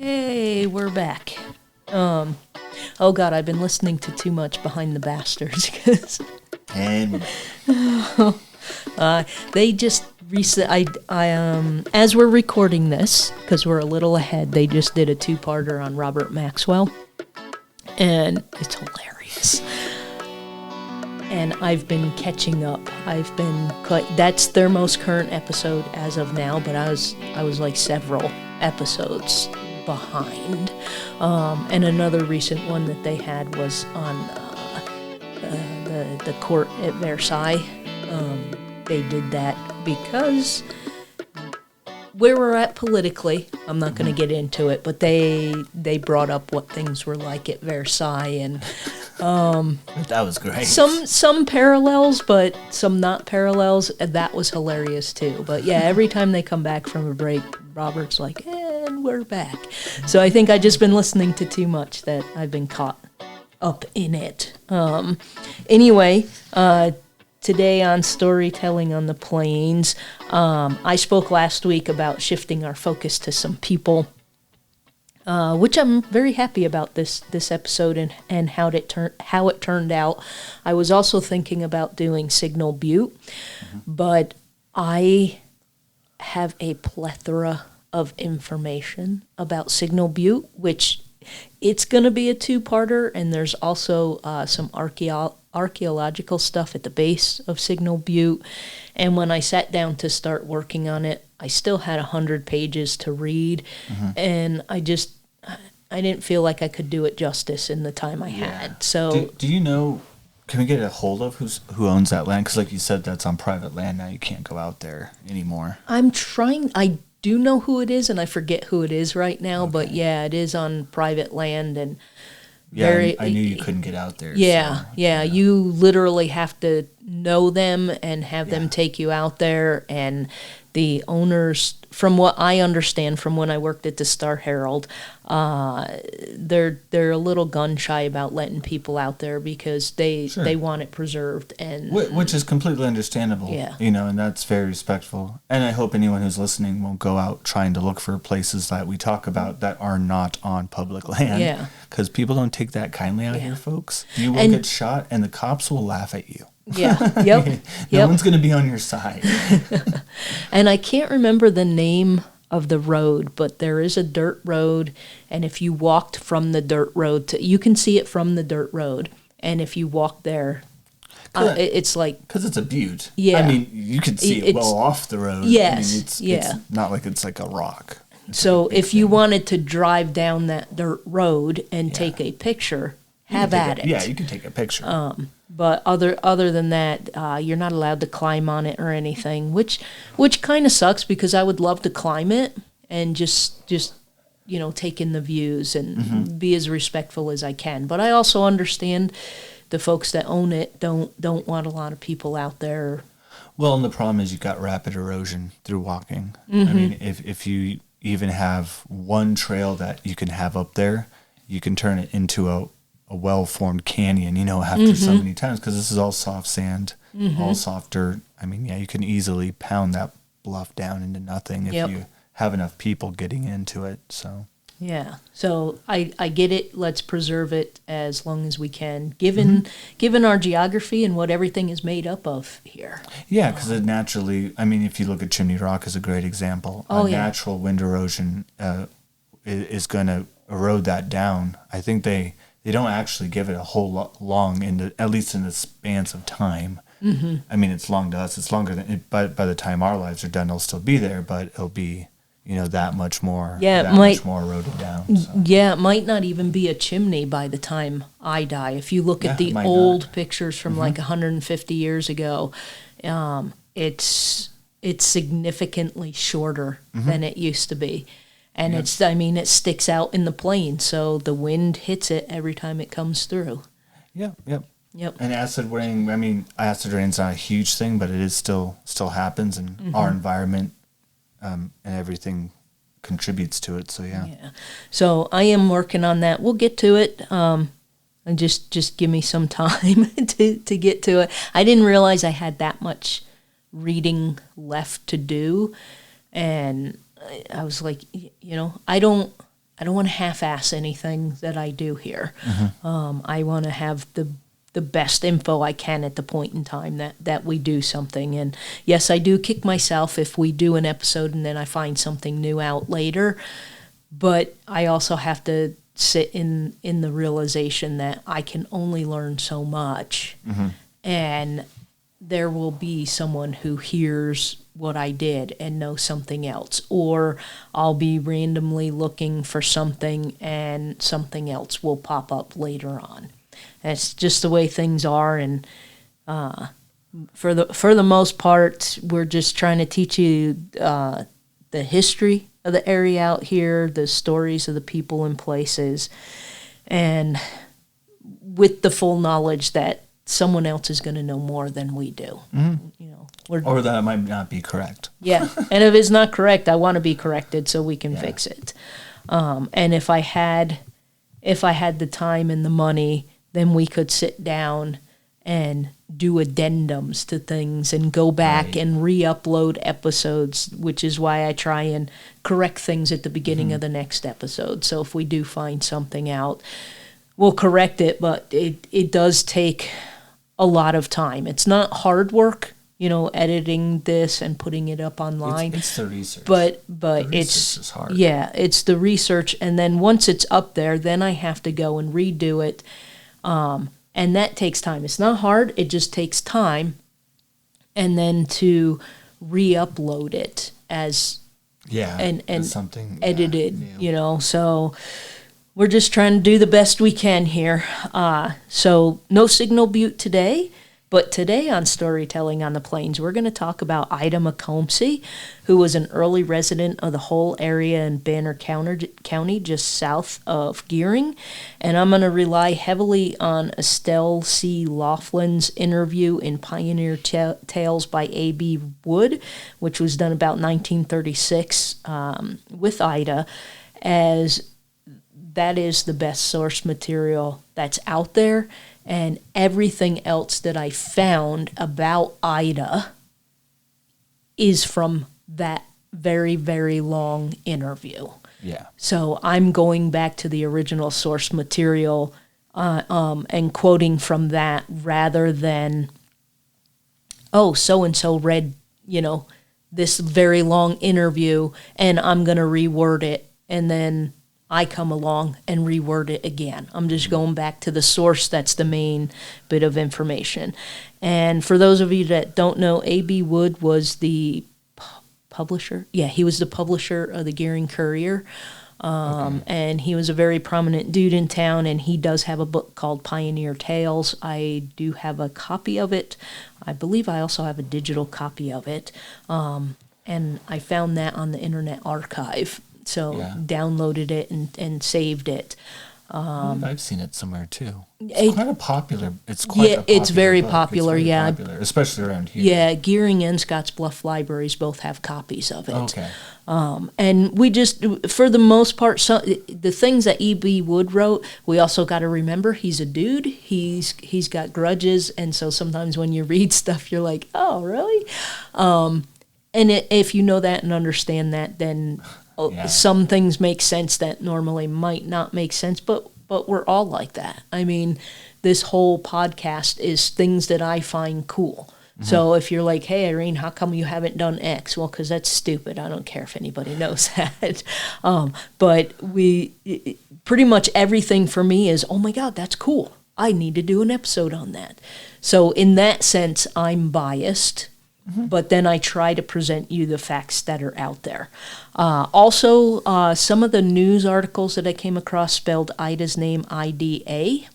Hey, we're back. Oh God, I've been listening to too much Behind the Bastards because And we're back. they just as we're recording this, because we're a little ahead, they just did a two-parter on Robert Maxwell, and it's hilarious. And I've been catching up. That's their most current episode as of now, but I was like several episodes behind. And another recent one that they had was on the court at Versailles. They did that because where we're at politically, I'm not going to get into it, but they brought up what things were like at Versailles, and That was great. some parallels, but some not parallels. That was hilarious too. But yeah, every time they come back from a break, Robert's like, and we're back. So I think I just been listening to too much that I've been caught up in it. Anyway, today on Storytelling on the Plains, I spoke last week about shifting our focus to some people, which I'm very happy about this episode and how it turned out. I was also thinking about doing Signal Butte, but I have a plethora of information about Signal Butte, which it's going to be a two-parter, and there's also some archaeological stuff at the base of Signal Butte. And when I sat down to start working on it, I still had 100 pages to read, and I didn't feel like I could do it justice in the time I had. So, do you know? Can we get a hold of who owns that land? Because, like you said, that's on private land now. You can't go out there anymore. I'm trying. I do know who it is, and I forget who it is right now. Okay. But yeah, it is on private land, and I knew you couldn't get out there. Yeah, so, yeah. You literally have to know them and have them take you out there. And the owners, from what I understand from when I worked at the Star Herald, they're a little gun shy about letting people out there because they want it preserved, and which is completely understandable. Yeah, and that's very respectful. And I hope anyone who's listening won't go out trying to look for places that we talk about that are not on public land. Yeah, because people don't take that kindly out here, folks. You will get shot, and the cops will laugh at you. Yeah, yep. No one's going to be on your side. And I can't remember the name of the road, but there is a dirt road, and if you walked from the dirt road you can see it from the dirt road, and if you walk there, it's like... Because it's a butte. Yeah. I mean, you can see it well off the road. Yes, I mean, it's not like it's like a rock. So if you wanted to drive down that dirt road and take a picture, have at it. Yeah, you can take a picture. But other than that, you're not allowed to climb on it or anything, which kind of sucks because I would love to climb it and just take in the views and be as respectful as I can. But I also understand the folks that own it don't want a lot of people out there. Well, and the problem is you've got rapid erosion through walking. I mean, if you even have one trail that you can have up there, you can turn it into a well-formed canyon, after so many times, because this is all soft sand, all soft dirt. I mean, you can easily pound that bluff down into nothing if you have enough people getting into it. So yeah, so I get it. Let's preserve it as long as we can, given our geography and what everything is made up of here. Yeah, because it naturally, I mean, if you look at Chimney Rock as a great example, natural wind erosion is going to erode that down. I think they don't actually give it a whole lot long, at least in the spans of time. I mean, it's long to us. It's longer than it, by the time our lives are done, it'll still be there, but it'll be, that much more. Much more eroded down. So. Yeah, it might not even be a chimney by the time I die. If you look at the old pictures from like 150 years ago, it's significantly shorter than it used to be. And it sticks out in the plain, so the wind hits it every time it comes through. Yep. And acid rain, acid rain's not a huge thing, but it is still happens, and our environment and everything contributes to it, so yeah. So I am working on that. We'll get to it. And just give me some time to get to it. I didn't realize I had that much reading left to do, and I was like, I don't I don't want to half-ass anything that I do here. I want to have the best info I can at the point in time that we do something. And yes, I do kick myself if we do an episode and then I find something new out later. But I also have to sit in the realization that I can only learn so much. And there will be someone who hears what I did and knows something else. Or I'll be randomly looking for something and something else will pop up later on. That's just the way things are. And for the most part, we're just trying to teach you the history of the area out here, the stories of the people and places, and with the full knowledge that someone else is going to know more than we do. Or that it might not be correct. Yeah, and if it's not correct, I want to be corrected so we can fix it. And if I had the time and the money, then we could sit down and do addendums to things and go back and re-upload episodes, which is why I try and correct things at the beginning of the next episode. So if we do find something out, we'll correct it, but it does take a lot of time. It's not hard work, editing this and putting it up online. It's the research. But the it's is hard. Yeah, it's the research, and then once it's up there, then I have to go and redo it. And that takes time. It's not hard. It just takes time. And then to re-upload it as and something edited, new. So we're just trying to do the best we can here. So no Signal Butte today. But today on Storytelling on the Plains, we're going to talk about Idah McComsey, who was an early resident of the whole area in Banner County, just south of Gearing. And I'm going to rely heavily on Estelle C. Laughlin's interview in Pioneer Tales by A.B. Wood, which was done about 1936 with Idah, as that is the best source material that's out there. And everything else that I found about Idah is from that very, very long interview. Yeah. So I'm going back to the original source material and quoting from that rather than, so-and-so read, this very long interview and I'm going to reword it and then I come along and reword it again. I'm just going back to the source that's the main bit of information. And for those of you that don't know, A.B. Wood was the publisher. Yeah, he was the publisher of the Gearing Courier. And he was a very prominent dude in town, and he does have a book called Pioneer Tales. I do have a copy of it. I believe I also have a digital copy of it. And I found that on the Internet Archive. So downloaded it and saved it. I've seen it somewhere too. It's quite a popular. It's very book. popular. It's very yeah, popular, especially around here. Yeah, Gearing and Scottsbluff libraries both have copies of it. Okay. And we just, for the most part, the things that E.B. Wood wrote, we also got to remember he's a dude. He's got grudges, and so sometimes when you read stuff, you're like, oh, really? And if you know that and understand that, then. Some things make sense that normally might not make sense, but we're all like that. I mean, this whole podcast is things that I find cool. So if you're like, hey, Irene, how come you haven't done X? Well, because that's stupid. I don't care if anybody knows that. But pretty much everything for me is, oh my God, that's cool. I need to do an episode on that. So in that sense, I'm biased. But then I try to present you the facts that are out there. Also, some of the news articles that I came across spelled Idah's name I-D-A.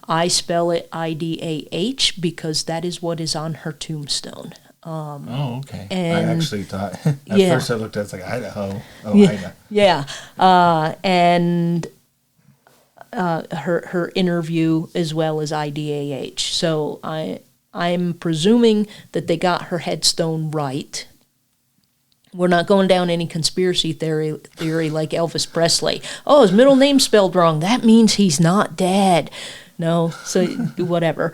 I spell it I-D-A-H because that is what is on her tombstone. Okay. I actually thought, first I looked at it, it's like Idaho. Idah. Yeah. And her interview as well as I-D-A-H. So I'm presuming that they got her headstone right. We're not going down any conspiracy theory like Elvis Presley. Oh, his middle name's spelled wrong. That means he's not dead. No, so whatever.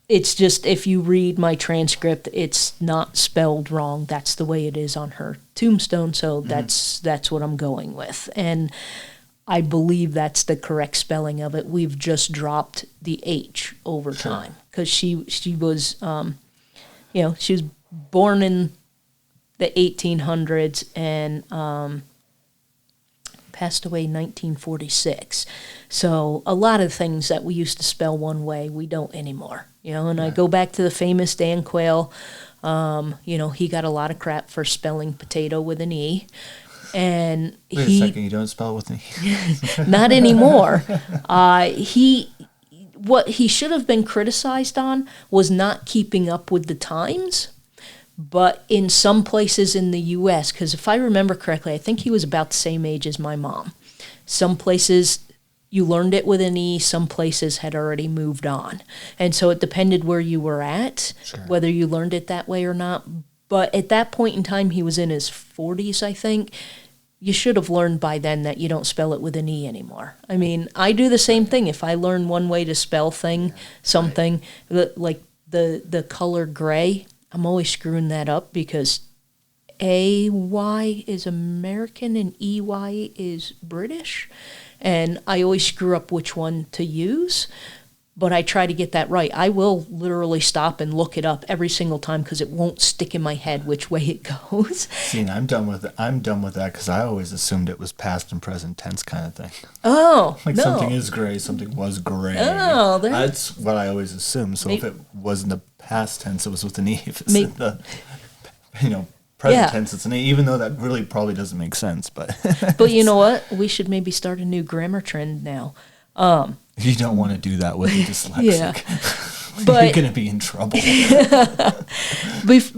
It's just, if you read my transcript, it's not spelled wrong. That's the way it is on her tombstone, so that's what I'm going with. And I believe that's the correct spelling of it. We've just dropped the H over time, because she was, she was born in the 1800s and passed away in 1946. So a lot of things that we used to spell one way, we don't anymore. And I go back to the famous Dan Quayle. He got a lot of crap for spelling potato with an E. And Wait a second, you don't spell it with an E? Not anymore. What he should have been criticized on was not keeping up with the times. But in some places in the U.S., because if I remember correctly, I think he was about the same age as my mom. Some places you learned it with an E, some places had already moved on. And so it depended where you were at, whether you learned it that way or not. But at that point in time, he was in his 40s, I think. You should have learned by then that you don't spell it with an E anymore. I mean, I do the same thing. If I learn one way to spell something, like the color gray, I'm always screwing that up because AY is American and EY is British. And I always screw up which one to use, but I try to get that right. I will literally stop and look it up every single time because it won't stick in my head which way it goes. See, and I'm done with that because I always assumed it was past and present tense kind of thing. Oh, like no. Something is gray, something was gray. Oh, that's what I always assumed. So if it was in the past tense, it was with an E. If it's in the, present tense, it's an E. Even though that really probably doesn't make sense, but. But you know what? We should maybe start a new grammar trend now. You don't want to do that with a dyslexic. Yeah. But you're going to be in trouble.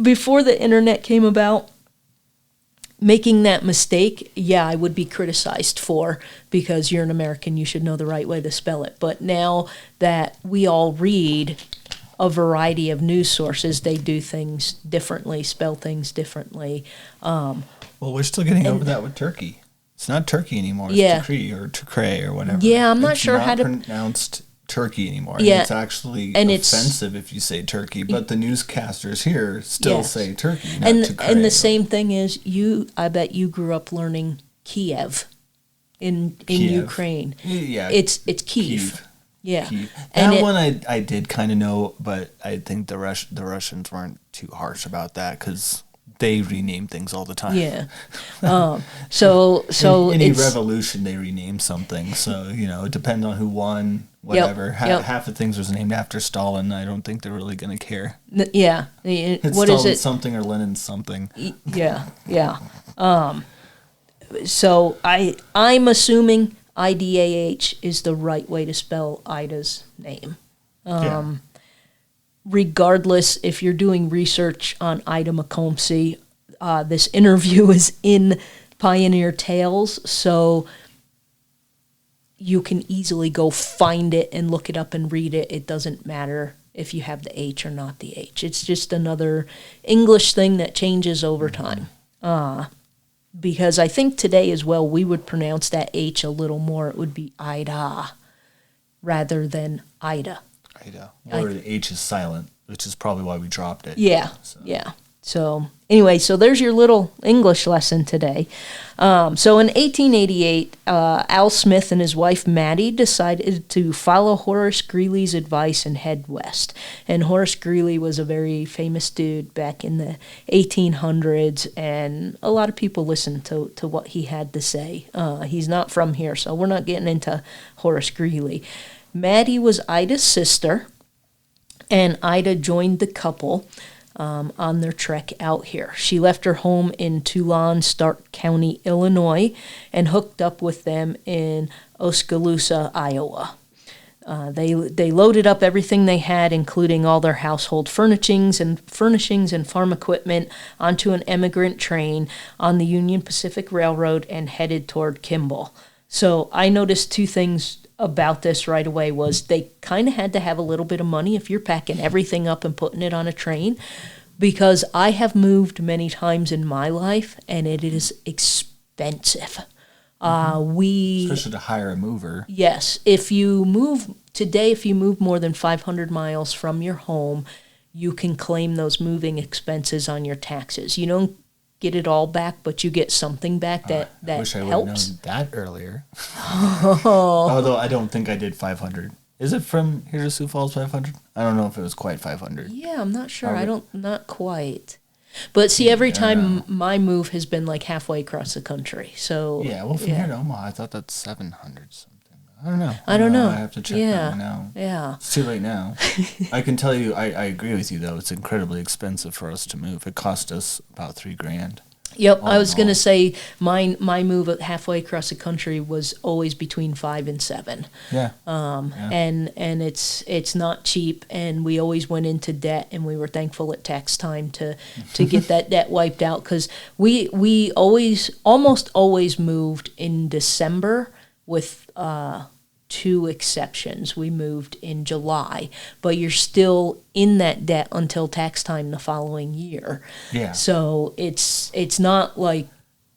Before the internet came about, making that mistake, I would be criticized for, because you're an American, you should know the right way to spell it. But now that we all read a variety of news sources, they do things differently, spell things differently. Well, we're still getting over that with Turkey. It's not Turkey anymore. It's Tukri or Tukre or whatever. Yeah, I'm not sure how to... It's not pronounced Turkey anymore. Yeah. And it's actually offensive if you say Turkey, but the newscasters here still say Turkey, not Tukre. And the same thing is, I bet you grew up learning Kiev in Ukraine. Yeah. It's Kyiv. Yeah. Kyiv. That one I did kind of know, but I think the Russians weren't too harsh about that because... they rename things all the time. Yeah. So in any revolution they rename something. So it depends on who won. Whatever. Half the things was named after Stalin. I don't think they're really going to care. Yeah. It's what Stalin is it? Something or Lenin something. Yeah. Yeah. So I'm assuming IDAH is the right way to spell Idah's name. Regardless, if you're doing research on Idah McComsey, this interview is in Pioneer Tales, so you can easily go find it and look it up and read it. It doesn't matter if you have the H or not the H. It's just another English thing that changes over time. Because I think today as well, we would pronounce that H a little more. It would be Idah rather than Ida. Or the H is silent, which is probably why we dropped it. Yeah, yeah. So anyway, so there's your little English lesson today. So in 1888, Al Smith and his wife Maddie decided to follow Horace Greeley's advice and head west. And Horace Greeley was a very famous dude back in the 1800s, and a lot of people listened to what he had to say. He's not from here, so we're not getting into Horace Greeley. Maddie was Idah's sister, and Idah joined the couple on their trek out here. She left her home in Tulane, Stark County, Illinois, and hooked up with them in Oskaloosa, Iowa. They loaded up everything they had, including all their household furnishings and farm equipment, onto an emigrant train on the Union Pacific Railroad and headed toward Kimball. So I noticed two things about this right away. Was they kind of had to have a little bit of money if you're packing everything up and putting it on a train, because I have moved many times in my life and it is expensive. Especially to hire a mover. Yes. If you move more than 500 miles from your home, you can claim those moving expenses on your taxes. You don't get it all back, but you get something back that helps. I wish I would have known that earlier. Although I don't think I did 500. Is it from here to Sioux Falls 500? I don't know if it was quite 500. Yeah, I'm not sure. Not quite. But see, every time my move has been like halfway across the country. So yeah, well, from here to Omaha, I thought that's 700 something. I don't know. I have to check that one out. Yeah. It's too late now. I can tell you, I agree with you, though. It's incredibly expensive for us to move. It cost us about $3,000. Yep, I was going to say my move halfway across the country was always between 5 and 7. Yeah. And it's not cheap, and we always went into debt, and we were thankful at tax time to get that debt wiped out, because we almost always moved in December, with 2 exceptions. We moved in July, but you're still in that debt until tax time the following year. Yeah. So it's not like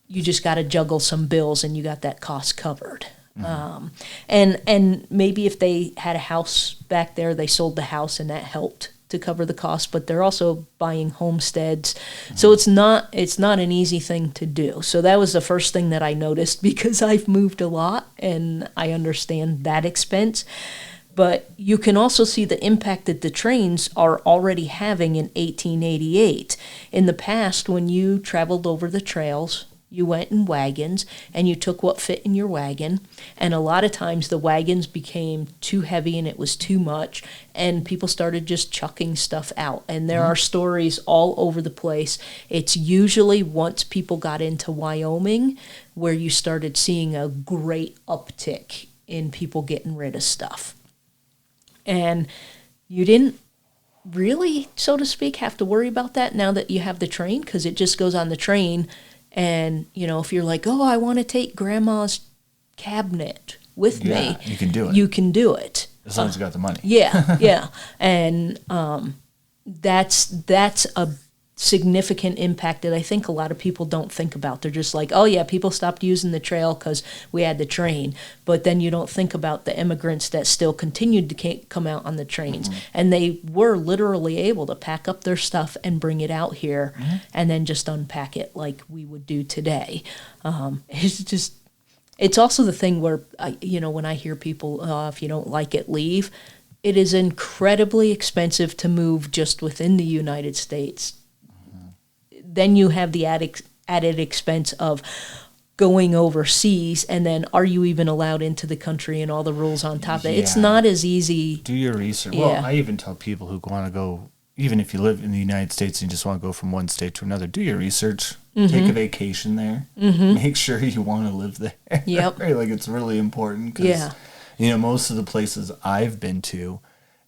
you just got to juggle some bills and you got that cost covered. Mm-hmm. And maybe if they had a house back there, they sold the house and that helped to cover the cost, but they're also buying homesteads. Mm-hmm. So it's not an easy thing to do. So that was the first thing that I noticed, because I've moved a lot and I understand that expense. But you can also see the impact that the trains are already having in 1888. In the past, when you traveled over the trails, you went in wagons, and you took what fit in your wagon. And a lot of times the wagons became too heavy and it was too much, and people started just chucking stuff out. And there are stories all over the place. It's usually once people got into Wyoming where you started seeing a great uptick in people getting rid of stuff. And you didn't really, so to speak, have to worry about that now that you have the train, because it just goes on the train. And, if you're like, oh, I want to take Grandma's cabinet with me. You can do it. You can do it. As long as you got the money. Yeah, yeah. And that's a significant impact that I think a lot of people don't think about. They're just like, oh, yeah, people stopped using the trail because we had the train. But then you don't think about the immigrants that still continued to come out on the trains. Mm-hmm. And they were literally able to pack up their stuff and bring it out here, mm-hmm. and then just unpack it like we would do today. It's also the thing where, when I hear people, if you don't like it, leave. It is incredibly expensive to move just within the United States. Then you have the added expense of going overseas, and then are you even allowed into the country and all the rules on top of it. It's not as easy. Do your research. Yeah. Well, I even tell people who want to go, even if you live in the United States and you just want to go from one state to another, do your research. Mm-hmm. Take a vacation there. Mm-hmm. Make sure you want to live there. Yep. Like, it's really important, because, most of the places I've been to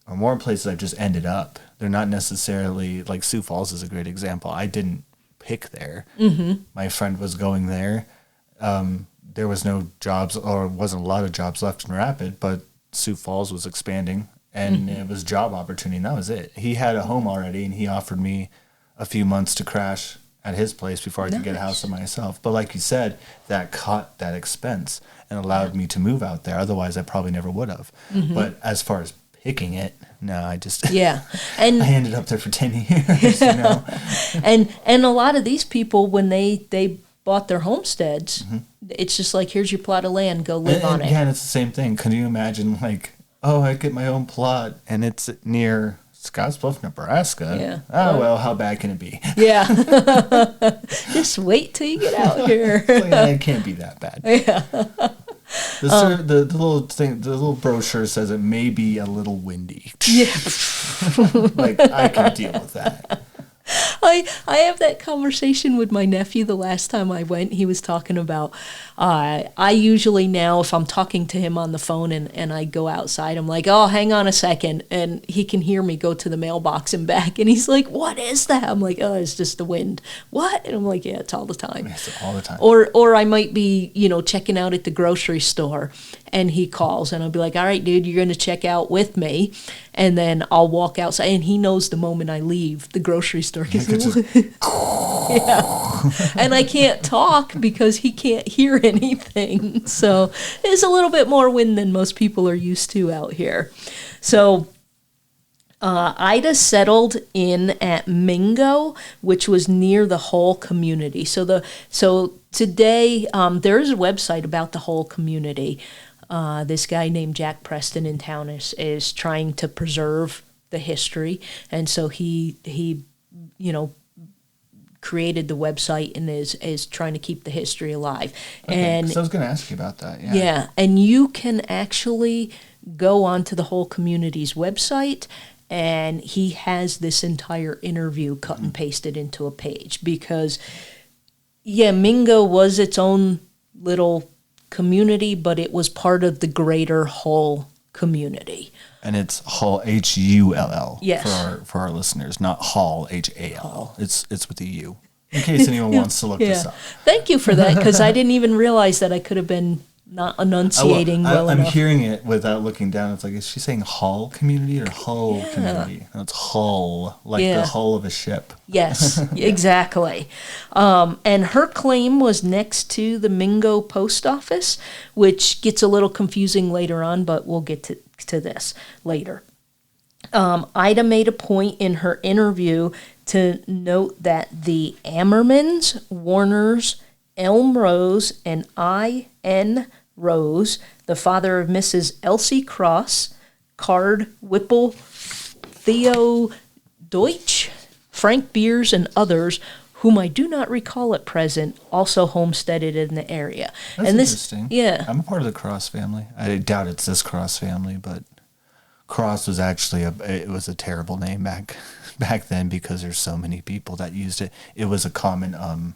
are more places I've just ended up. They're not necessarily, like Sioux Falls is a great example. I didn't pick there. Mm-hmm. My friend was going there. There was no jobs, or wasn't a lot of jobs left in Rapid, but Sioux Falls was expanding, and it was job opportunity, and that was it. He had a home already, and he offered me a few months to crash at his place before I could get a house of myself. But like you said, that cut that expense and allowed me to move out there. Otherwise, I probably never would have. Mm-hmm. But as far as picking it, no, I just and I ended up there for 10 years. And a lot of these people, when they bought their homesteads, mm-hmm. it's just like, here's your plot of land, go live on it. Yeah, and it's the same thing. Can you imagine, like, oh, I get my own plot and it's near Scottsbluff, Nebraska? Yeah. Oh, well, how bad can it be? Yeah. Just wait till you get out here. It can't be that bad. Yeah. The little thing, the little brochure says it may be a little windy. Yeah. Like, I can deal with that. I have that conversation with my nephew the last time I went. He was talking about, I usually now, if I'm talking to him on the phone and I go outside, I'm like, oh, hang on a second. And he can hear me go to the mailbox and back. And he's like, what is that? I'm like, oh, it's just the wind. What? And I'm like, yeah, it's all the time. It's all the time. Or I might be, checking out at the grocery store, and he calls, and I'll be like, all right, dude, you're going to check out with me. And then I'll walk outside, and he knows the moment I leave the grocery store, because Yeah. And I can't talk because he can't hear anything. So it's a little bit more wind than most people are used to out here. So Idah settled in at Mingo, which was near the Hull community. So today there is a website about the Hull community. This guy named Jack Preston in town is trying to preserve the history, and so he created the website and is trying to keep the history alive. Okay, and so I was going to ask you about that. Yeah. Yeah, and you can actually go onto the whole community's website, and he has this entire interview cut and pasted into a page because, Mingo was its own little community, but it was part of the greater Hull community. And it's Hull, Hull. Yes. For our listeners, not Hall, Hall. It's with a U. In case anyone wants to look this up. Thank you for that, because I didn't even realize that I could have been not enunciating well enough. I'm hearing it without looking down. It's like, is she saying Hull community or Hull community? No, it's Hull, like the hull of a ship. Yes, exactly. And her claim was next to the Mingo post office, which gets a little confusing later on, but we'll get to this later. Idah made a point in her interview to note that the Ammermans, Warners, Elm Rose, and I.N. Rose, the father of Mrs. Elsie Cross, Card Whipple, Theo Deutsch, Frank Beers, and others, whom I do not recall at present, also homesteaded in the area. That's interesting. Yeah. I'm a part of the Cross family. I doubt it's this Cross family, but Cross was actually it was a terrible name back then because there's so many people that used it. It was a common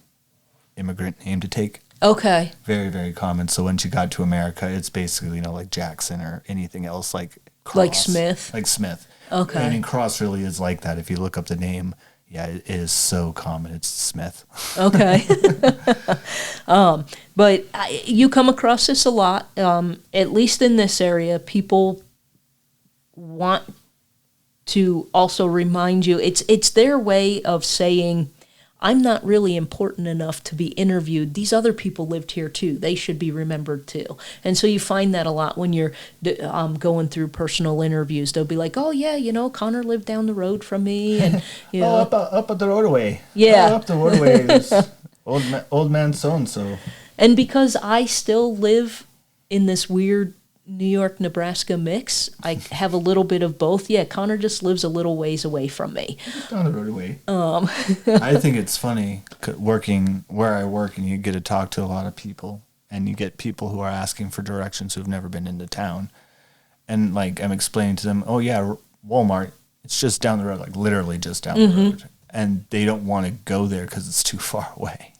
immigrant name to take. Okay. Very, very common. So when she got to America, it's basically, like Jackson or anything else like Cross. Like Smith? Like Smith. Okay. I mean, Cross really is like that. If you look up the name, it is so common. It's Smith. Okay. But you come across this a lot. At least in this area, people want to also remind you. It's their way of saying, I'm not really important enough to be interviewed. These other people lived here too. They should be remembered too. And so you find that a lot when you're going through personal interviews. They'll be like, oh yeah, Connor lived down the road from me. And up at the roadway. Yeah. Up the roadway. There's old man so-and-so. And because I still live in this weird New York, Nebraska mix, I have a little bit of both. Yeah, Connor just lives a little ways away from me. Down the road away. I think it's funny working where I work, and you get to talk to a lot of people, and you get people who are asking for directions who've never been into town, and I'm explaining to them, oh yeah, Walmart, it's just down the road, literally just down the road, and they don't want to go there because it's too far away.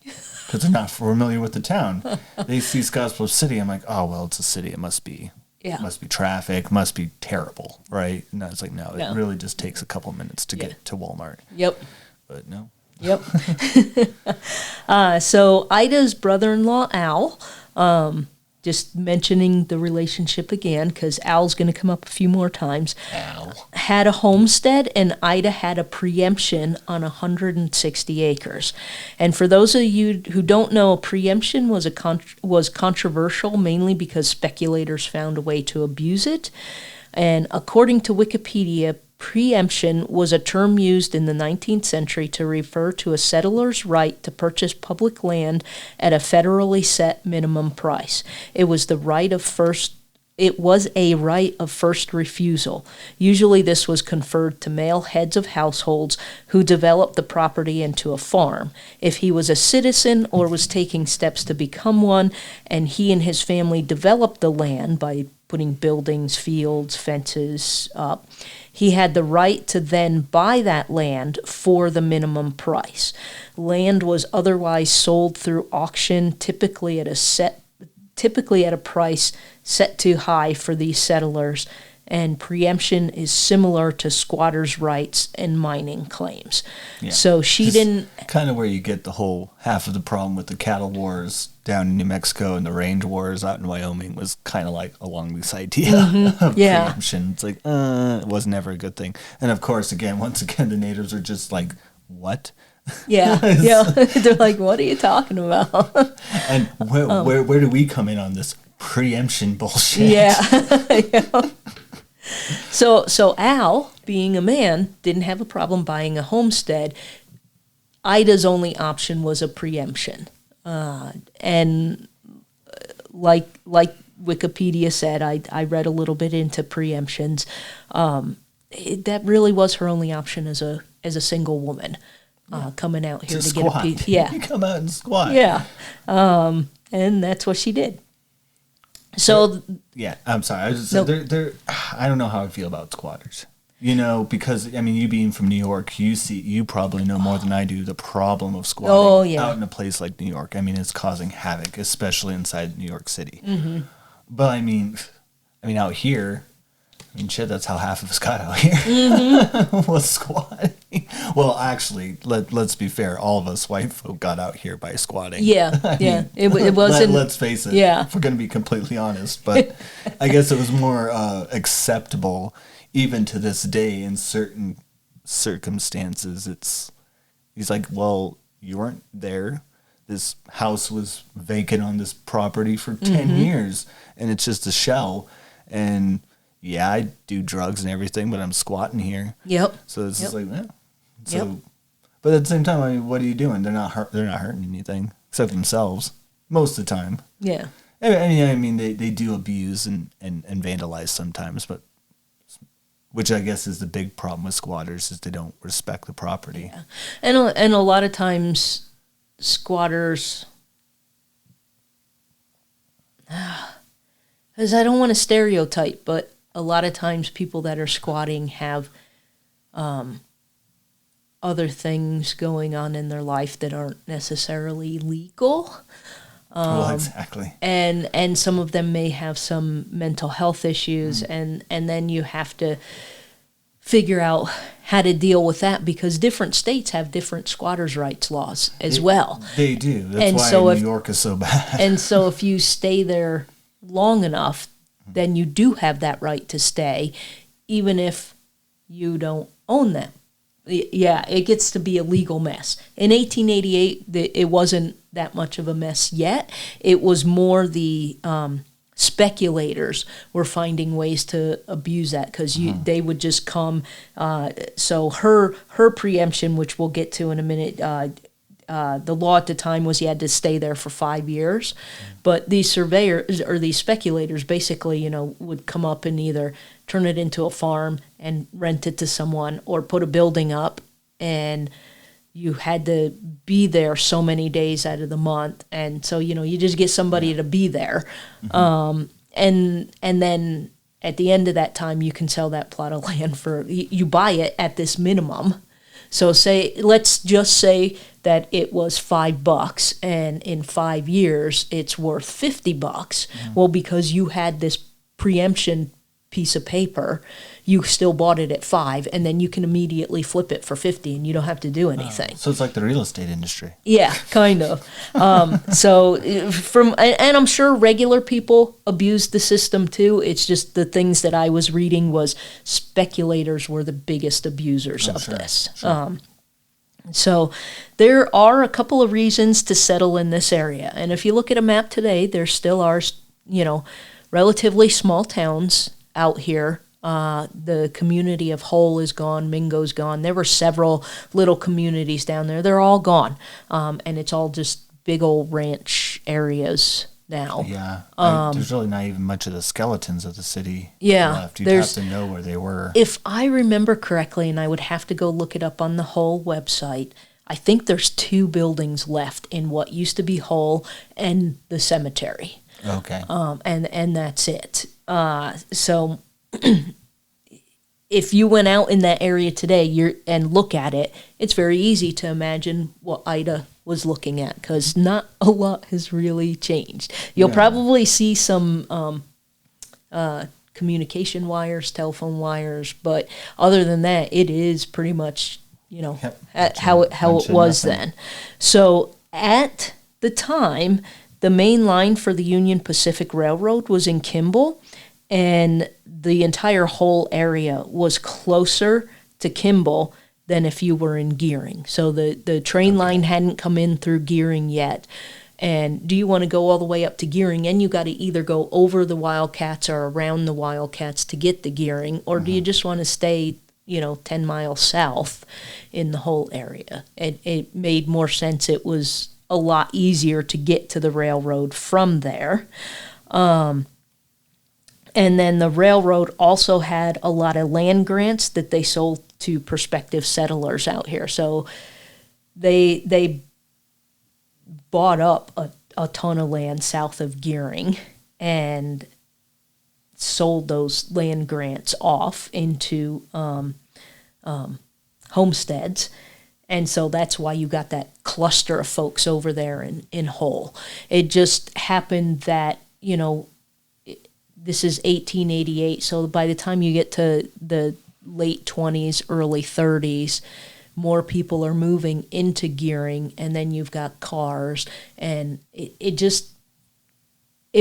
Because they're not familiar with the town. They see Scottsbluff City. I'm like, oh, well, it's a city. It must be traffic, must be terrible, right? And I was like, no, it really just takes a couple minutes to get to Walmart. Yep. But no. Yep. So Idah's brother-in-law, Al, just mentioning the relationship again, because Al's going to come up a few more times. Al had a homestead, and Idah had a preemption on 160 acres. And for those of you who don't know, a preemption was controversial, mainly because speculators found a way to abuse it. And according to Wikipedia, preemption was a term used in the 19th century to refer to a settler's right to purchase public land at a federally set minimum price. It was a right of first refusal. Usually this was conferred to male heads of households who developed the property into a farm. If he was a citizen or was taking steps to become one, and he and his family developed the land by putting buildings, fields, fences up, he had the right to then buy that land for the minimum price. Land was otherwise sold through auction, typically at a price set too high for these settlers, and preemption is similar to squatters' rights and mining claims. Yeah. So she didn't... Kind of where you get the whole half of the problem with the cattle wars down in New Mexico and the range wars out in Wyoming was kind of along this idea of preemption. It's it was never a good thing. And of course, once again, the natives are just what? Yeah, yeah. They're like, what are you talking about? And where do we come in on this preemption bullshit? Yeah. Yeah. So Al, being a man, didn't have a problem buying a homestead. Ida's only option was a preemption. And like Wikipedia said, I read a little bit into preemptions. That really was her only option as a single woman coming out here to get a piece. Yeah, you come out and squat. Yeah, and that's what she did. So yeah, I'm sorry. I was just they're I don't know how I feel about squatters. You know, because I mean, you being from New York, you probably know more than I do the problem of squatting out in a place like New York. I mean, it's causing havoc, especially inside New York City. Mm-hmm. But I mean, out here, I mean, shit, that's how half of us got out here. Mm-hmm. Was squatting. Well, actually, let's be fair. All of us white folk got out here by squatting. Yeah, mean, it wasn't. Let's face it. Yeah, if we're going to be completely honest, but I guess it was more acceptable. Even to this day, in certain circumstances, he's like, well, you weren't there. This house was vacant on this property for 10 years, and it's just a shell. And yeah, I do drugs and everything, but I'm squatting here. Yep. So it's just like, yeah. So, but at the same time, I mean, what are you doing? They're not hurting anything except themselves most of the time. Yeah. I mean, they do abuse and vandalize sometimes, but. Which I guess is the big problem with squatters is they don't respect the property. Yeah. And a lot of times squatters, because I don't want to stereotype, but a lot of times people that are squatting have other things going on in their life that aren't necessarily legal. Well, exactly. And some of them may have some mental health issues, and then you have to figure out how to deal with that because different states have different squatters' rights laws as well. They do. That's why New York is so bad. And so if you stay there long enough, then you do have that right to stay, even if you don't own them. Yeah, it gets to be a legal mess. In 1888, it wasn't that much of a mess yet. It was more the speculators were finding ways to abuse that because they would just come. So her preemption, which we'll get to in a minute, the law at the time was you had to stay there for 5 years. But these surveyors or these speculators basically, would come up and either turn it into a farm and rent it to someone or put a building up, and you had to be there so many days out of the month. And so, you just get somebody to be there. And then at the end of that time, you can sell that plot of land you buy it at this minimum. So let's just say that it was $5 and in 5 years it's worth $50. Well, because you had this preemption piece of paper, you still bought it at $5, and then you can immediately flip it for $50, and you don't have to do anything. So it's like the real estate industry. Yeah, kind of. And I'm sure regular people abuse the system too. It's just the things that I was reading was speculators were the biggest abusers of this. Sure. So there are a couple of reasons to settle in this area, and if you look at a map today, there still are, relatively small towns out here. The community of Hull is gone, Mingo's gone. There were several little communities down there. They're all gone. And it's all just big old ranch areas now. Yeah. There's really not even much of the skeletons of the city left. You'd have to know where they were. If I remember correctly, and I would have to go look it up on the Hull website, I think there's 2 buildings left in what used to be Hull and the cemetery. Okay. And that's it. So if you went out in that area today and look at it, it's very easy to imagine what Ida was looking at because not a lot has really changed. You'll probably see some communication wires, telephone wires, but other than that, it is pretty much how it was then. So at the time, the main line for the Union Pacific Railroad was in Kimball, and the entire whole area was closer to Kimball than if you were in Gearing. So the train line hadn't come in through Gearing yet. And do you want to go all the way up to Gearing? And you got to either go over the Wildcats or around the Wildcats to get to Gearing, or do you just want to stay, 10 miles south in the whole area? It made more sense. It was a lot easier to get to the railroad from there. And then the railroad also had a lot of land grants that they sold to prospective settlers out here. So they bought up a ton of land south of Gearing and sold those land grants off into homesteads. And so that's why you got that cluster of folks over there in Hull. It just happened that, this is 1888, so by the time you get to the late 20s, early 30s, more people are moving into Gearing, and then you've got cars, and it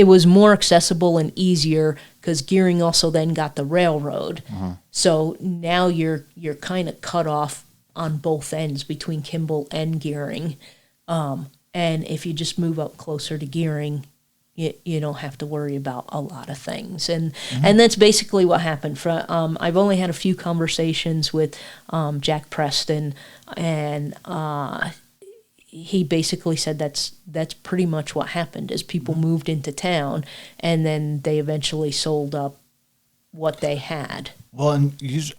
was more accessible and easier because Gearing also then got the railroad. So now you're kind of cut off on both ends between Kimball and Gearing. And if you just move up closer to Gearing, you don't have to worry about a lot of things. And that's basically what happened. I've only had a few conversations with Jack Preston, and he basically said that's pretty much what happened, is people moved into town, and then they eventually sold up what they had. Well, and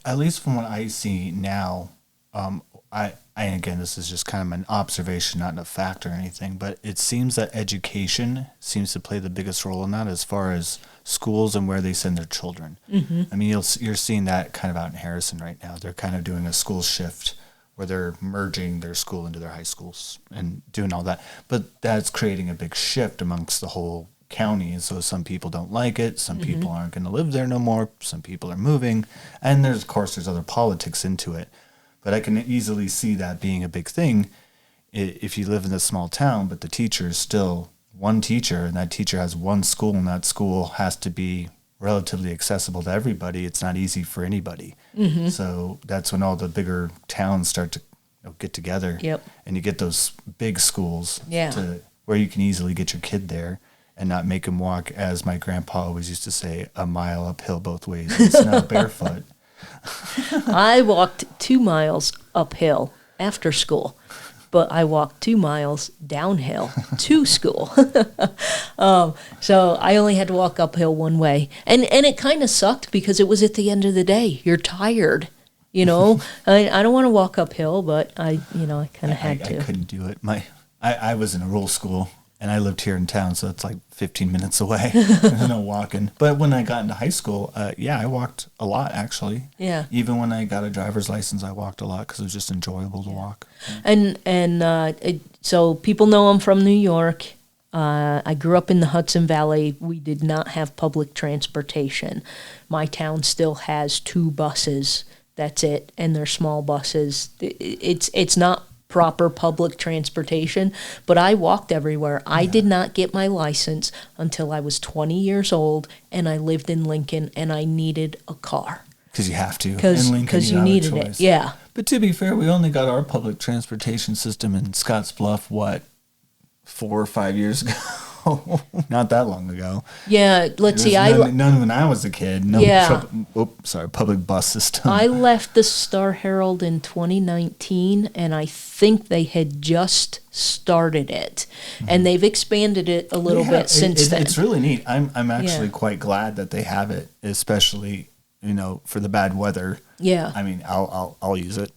at least from what I see now, and again, this is just kind of an observation, not a fact or anything, but it seems that education seems to play the biggest role in that as far as schools and where they send their children. I mean, you're seeing that kind of out in Harrison right now. They're kind of doing a school shift where they're merging their school into their high schools and doing all that. But that's creating a big shift amongst the whole county, and so some people don't like it. Some people aren't going to live there no more. Some people are moving. And there's other politics into it. But I can easily see that being a big thing if you live in a small town, but the teacher is still one teacher, and that teacher has one school, and that school has to be relatively accessible to everybody. It's not easy for anybody. So that's when all the bigger towns start to get together. And you get those big schools where you can easily get your kid there and not make him walk, as my grandpa always used to say, a mile uphill both ways. It's not barefoot. I walked 2 miles uphill after school, but I walked 2 miles downhill to school. So I only had to walk uphill one way. And it kind of sucked because it was at the end of the day. You're tired, I don't want to walk uphill, but I kind of had to. I couldn't do it. I was in a rural school, and I lived here in town, so it's like 15 minutes away. There's no walking. But when I got into high school, I walked a lot, actually. Yeah. Even when I got a driver's license, I walked a lot because it was just enjoyable to walk. So people know I'm from New York. I grew up in the Hudson Valley. We did not have public transportation. My town still has 2 buses. That's it, and they're small buses. It's not proper public transportation, but I walked everywhere. I did not get my license until I was 20 years old, and I lived in Lincoln, and I needed a car. Because you have to. Because you needed it, yeah. But to be fair, we only got our public transportation system in Scottsbluff, 4 or 5 years ago? Not that long ago. Yeah, let's see. None when I was a kid. Public bus system. I left the Star Herald in 2019, and I think they had just started it, and they've expanded it a little bit since then. It's really neat. I'm actually quite glad that they have it, especially for the bad weather. Yeah. I mean, I'll use it.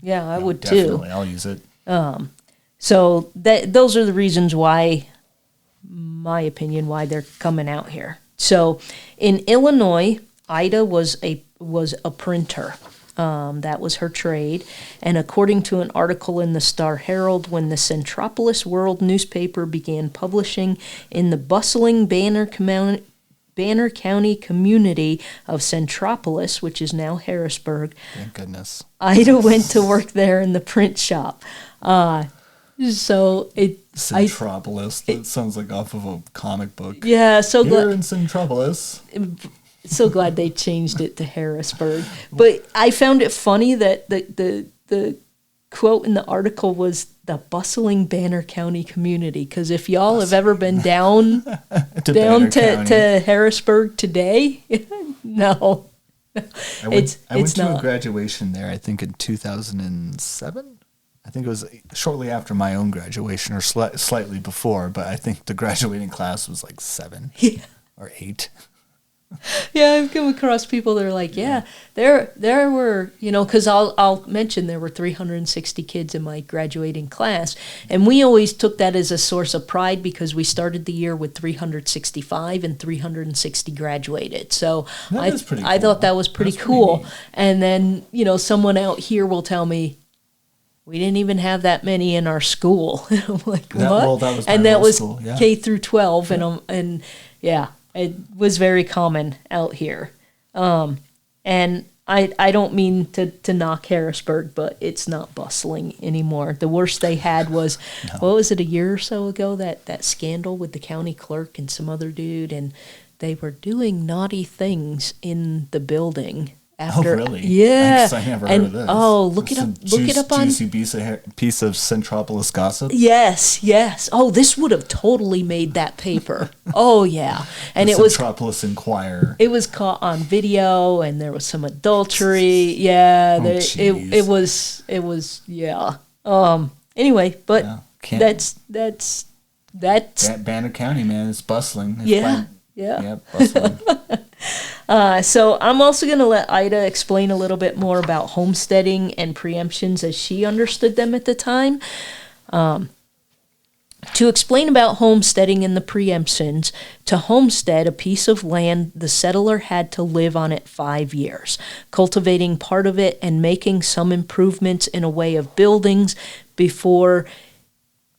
Yeah, I would too. Definitely, I'll use it. So those are the reasons why, my opinion, why they're coming out here. So in Illinois, Idah was a printer. That was her trade. And according to an article in the Star Herald, when the Centropolis World newspaper began publishing in the bustling Banner County community of Centropolis, which is now Harrisburg, thank goodness, Idah went to work there in the print shop. Centropolis. That sounds like off of a comic book. Yeah, so here in Centropolis. So glad they changed it to Harrisburg. But I found it funny that the quote in the article was the bustling Banner County community. Because if y'all have ever been down to Harrisburg today, no. I went to a graduation there, I think in 2007. I think it was shortly after my own graduation or slightly before, but I think the graduating class was like 7 or 8. Yeah, I've come across people that are like, there were, because I'll mention there were 360 kids in my graduating class, and we always took that as a source of pride because we started the year with 365 and 360 graduated. So I thought that was pretty cool. And then, someone out here will tell me, we didn't even have that many in our school. I'm like, what? Well, that was and that was school, yeah. K through 12, and it was very common out here. And I don't mean to knock Harrisburg, but it's not bustling anymore. The worst they had was, what was it, a year or so ago, that scandal with the county clerk and some other dude, and they were doing naughty things in the building. After, really? Yeah. I never heard of this. Oh, look it up on... Juicy piece of Centropolis gossip? Yes. Oh, this would have totally made that paper. Oh, yeah. And it was... Centropolis Inquirer. It was caught on video, and there was some adultery. Yeah. It was, yeah. Anyway, but that's... Banner County, man, it's bustling. It's yeah, bustling. So I'm also going to let Idah explain a little bit more about homesteading and preemptions as she understood them at the time. To explain about homesteading and the preemptions, to homestead a piece of land, the settler had to live on it 5 years, cultivating part of it and making some improvements in a way of buildings before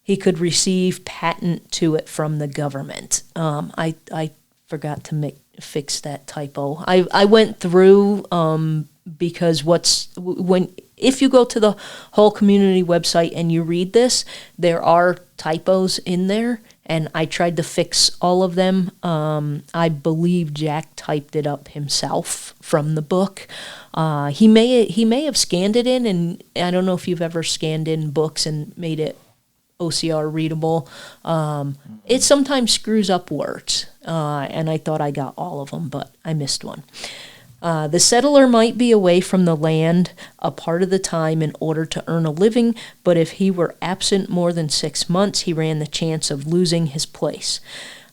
he could receive patent to it from the government. I forgot to fix that typo. I went through because if you go to the whole community website and you read this, there are typos in there, and I tried to fix all of them. I believe Jack typed it up himself from the book. He may have scanned it in, and I don't know if you've ever scanned in books and made it OCR readable. It sometimes screws up words, and I thought I got all of them, but I missed one. The settler might be away from the land a part of the time in order to earn a living, but if he were absent more than 6 months, he ran the chance of losing his place.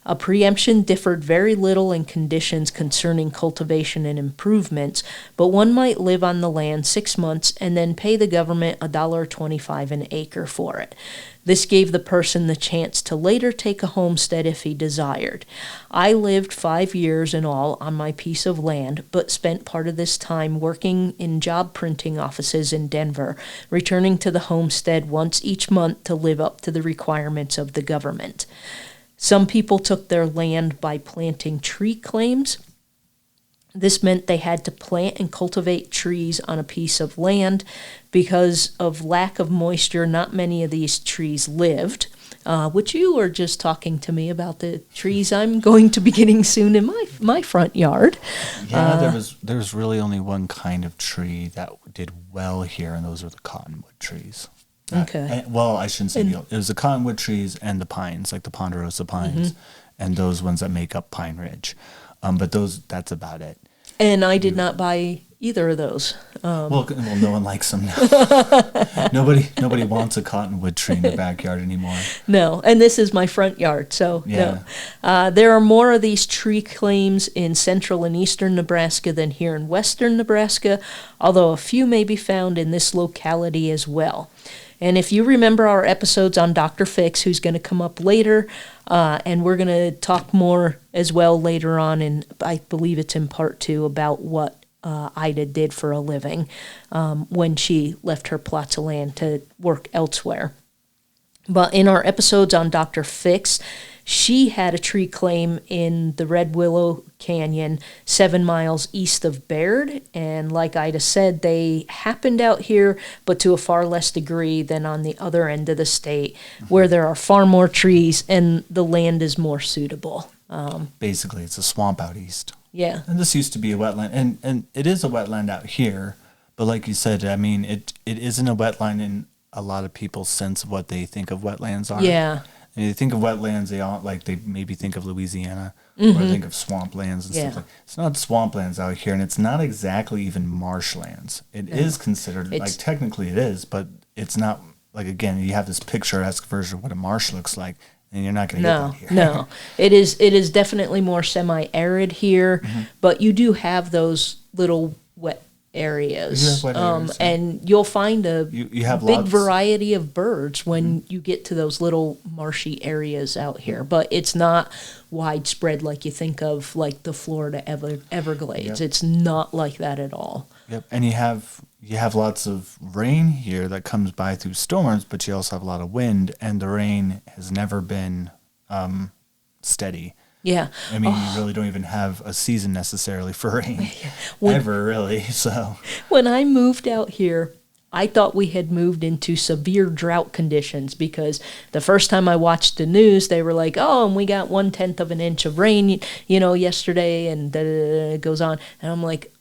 A preemption differed very little in conditions concerning cultivation and improvements, but one might live on the land 6 months and then pay the government $1.25 an acre for it. This gave the person the chance to later take a homestead if he desired. I lived 5 years in all on my piece of land, but spent part of this time working in job printing offices in Denver, returning to the homestead once each month to live up to the requirements of the government. Some people took their land by planting tree claims. This meant they had to plant and cultivate trees on a piece of land. Because of lack of moisture, not many of these trees lived, which you were just talking to me about the trees I'm going to be getting soon in my front yard. Yeah, there was really only one kind of tree that did well here, and those are the cottonwood trees. Okay. I shouldn't say it was the cottonwood trees and the pines, like the ponderosa pines, and those ones that make up Pine Ridge. But that's about it. And I did not buy either of those. Well, no one likes them now. Nobody wants a cottonwood tree in their backyard anymore. No, and this is my front yard, so yeah. No. There are more of these tree claims in central and eastern Nebraska than here in western Nebraska, although a few may be found in this locality as well. And if you remember our episodes on Dr. Fix, who's going to come up later, and we're going to talk more as well later on, and I believe it's in part 2, about what Idah did for a living when she left her plots of land to work elsewhere. But in our episodes on Dr. Fix, she had a tree claim in the Red Willow Canyon 7 miles east of Baird, and like Idah said, they happened out here, but to a far less degree than on the other end of the state, where there are far more trees and the land is more suitable. Basically, it's a swamp out east. Yeah. And this used to be a wetland, and it is a wetland out here, but like you said, I mean, it isn't a wetland in a lot of people's sense of what they think of wetlands are. Yeah. And they think of wetlands, they maybe think of Louisiana or think of swamplands and stuff like. It's not swamplands out here, and it's not exactly even marshlands. It is considered like technically it is, but it's not like, again, you have this picturesque version of what a marsh looks like, and you're not going to get that here. No, it is definitely more semi-arid here, but you do have those little wet areas, and you'll find you have big variety of birds when you get to those little marshy areas out here, but it's not widespread like you think of, like the Florida Everglades. It's not like that at all. Yep, and you have lots of rain here that comes by through storms, but you also have a lot of wind, and the rain has never been steady. Yeah. I mean, you really don't even have a season necessarily for rain ever, really. So when I moved out here, I thought we had moved into severe drought conditions, because the first time I watched the news, they were like, "Oh, and we got 1/10 of an inch of rain, yesterday," and it goes on, and I'm like,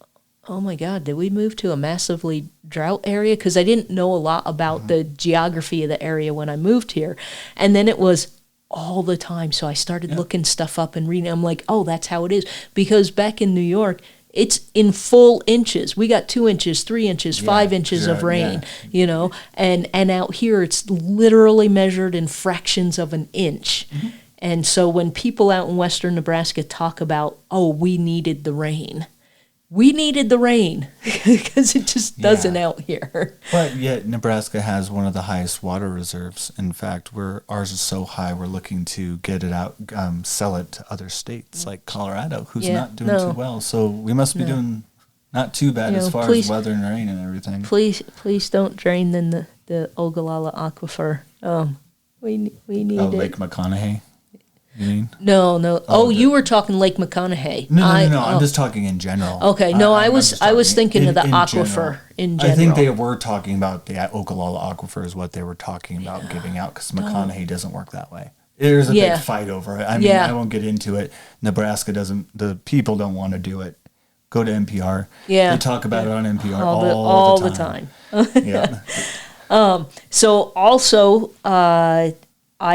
"Oh my God, did we move to a massively drought area?" Because I didn't know a lot about the geography of the area when I moved here, and then it was all the time. So I started looking stuff up and reading. I'm like, oh, that's how it is. Because back in New York, it's in full inches. We got 2 inches, 3 inches, 5 inches of rain, and out here it's literally measured in fractions of an inch. And so when people out in western Nebraska talk about, oh, we needed the rain, because it just doesn't out here. But yet Nebraska has one of the highest water reserves. In fact, ours is so high, we're looking to get it out, sell it to other states like Colorado, who's not doing too well. So we must be doing not too bad as far as weather and rain and everything. Please don't drain the Ogallala Aquifer. We need it. Lake McConaughey. You mean? No. Oh, you were talking Lake McConaughey. No. I'm just talking in general. Okay, no, I was thinking of the aquifer in general. I think they were talking about the Ogallala Aquifer is what they were talking about giving out, because McConaughey doesn't work that way. There's a big fight over it. I mean, I won't get into it. Nebraska doesn't. The people don't want to do it. Go to NPR. Yeah, they talk about it on NPR all the time. So also, I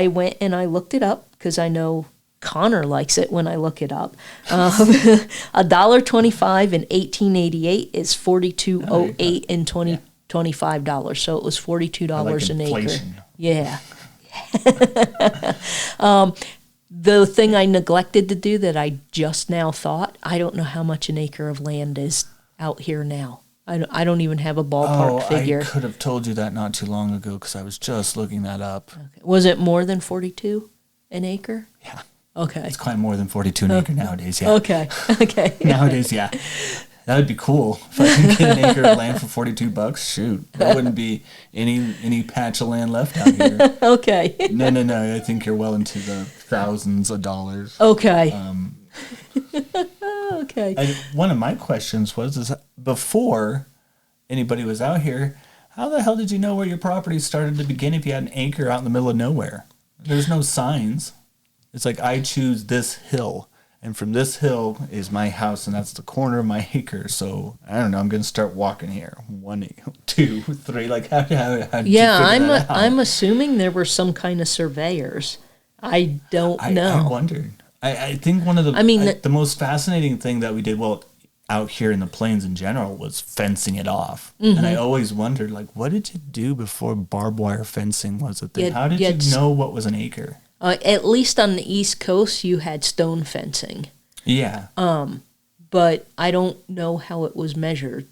went and I looked it up, because I know Connor likes it when I look it up. $1.25 in 1888 is $42.08 in 2025 dollars. So it was $42 an acre. Yeah. The thing I neglected to do that I just now thought, I don't know how much an acre of land is out here now. I don't even have a ballpark figure. I could have told you that not too long ago, because I was just looking that up. Okay. Was it more than 42 an acre? Yeah. Okay. It's quite more than 42 an acre nowadays, yeah. Okay. Nowadays, yeah. That would be cool. If I could get an acre of land for $42, shoot. There wouldn't be any patch of land left out here. Okay. No. I think you're well into the thousands of dollars. Okay. Okay. One of my questions is before anybody was out here, how the hell did you know where your property started to begin if you had an acre out in the middle of nowhere? There's no signs. It's like, I choose this hill, and from this hill is my house, and that's the corner of my acre. So I don't know. I'm going to start walking here. 1, 2, 3. Like how did you figure that out? I'm assuming there were some kind of surveyors. I don't know. I wondered. I think one of the the most fascinating thing that we did out here in the plains in general was fencing it off. And I always wondered, like, what did you do before barbed wire fencing was a thing? How did you know what was an acre? At least on the East Coast, you had stone fencing. Yeah. But I don't know how it was measured.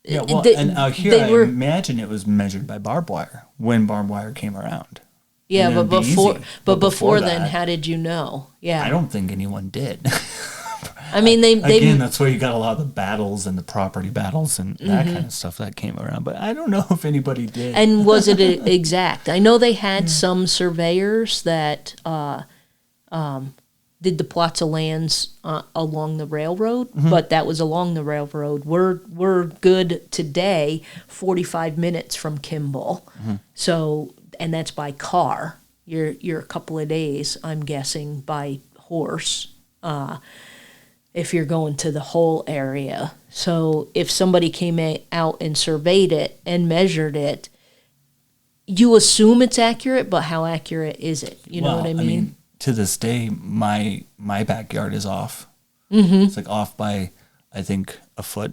Yeah, well, and out here, I imagine it was measured by barbed wire when barbed wire came around. Yeah, but before then, how did you know? Yeah, I don't think anyone did. I mean, they that's where you got a lot of the battles and the property battles and that kind of stuff that came around. But I don't know if anybody did. And was it exact? I know they had some surveyors that did the plots of lands along the railroad, but that was along the railroad. We're good today, 45 minutes from Kimball. So, and that's by car. You're a couple of days, I'm guessing, by horse. if you're going to the whole area. So if somebody came out and surveyed it and measured it, you assume it's accurate, but how accurate is it? You know what I mean? To this day, my backyard is off. Mm-hmm. It's like off by, I think, a foot.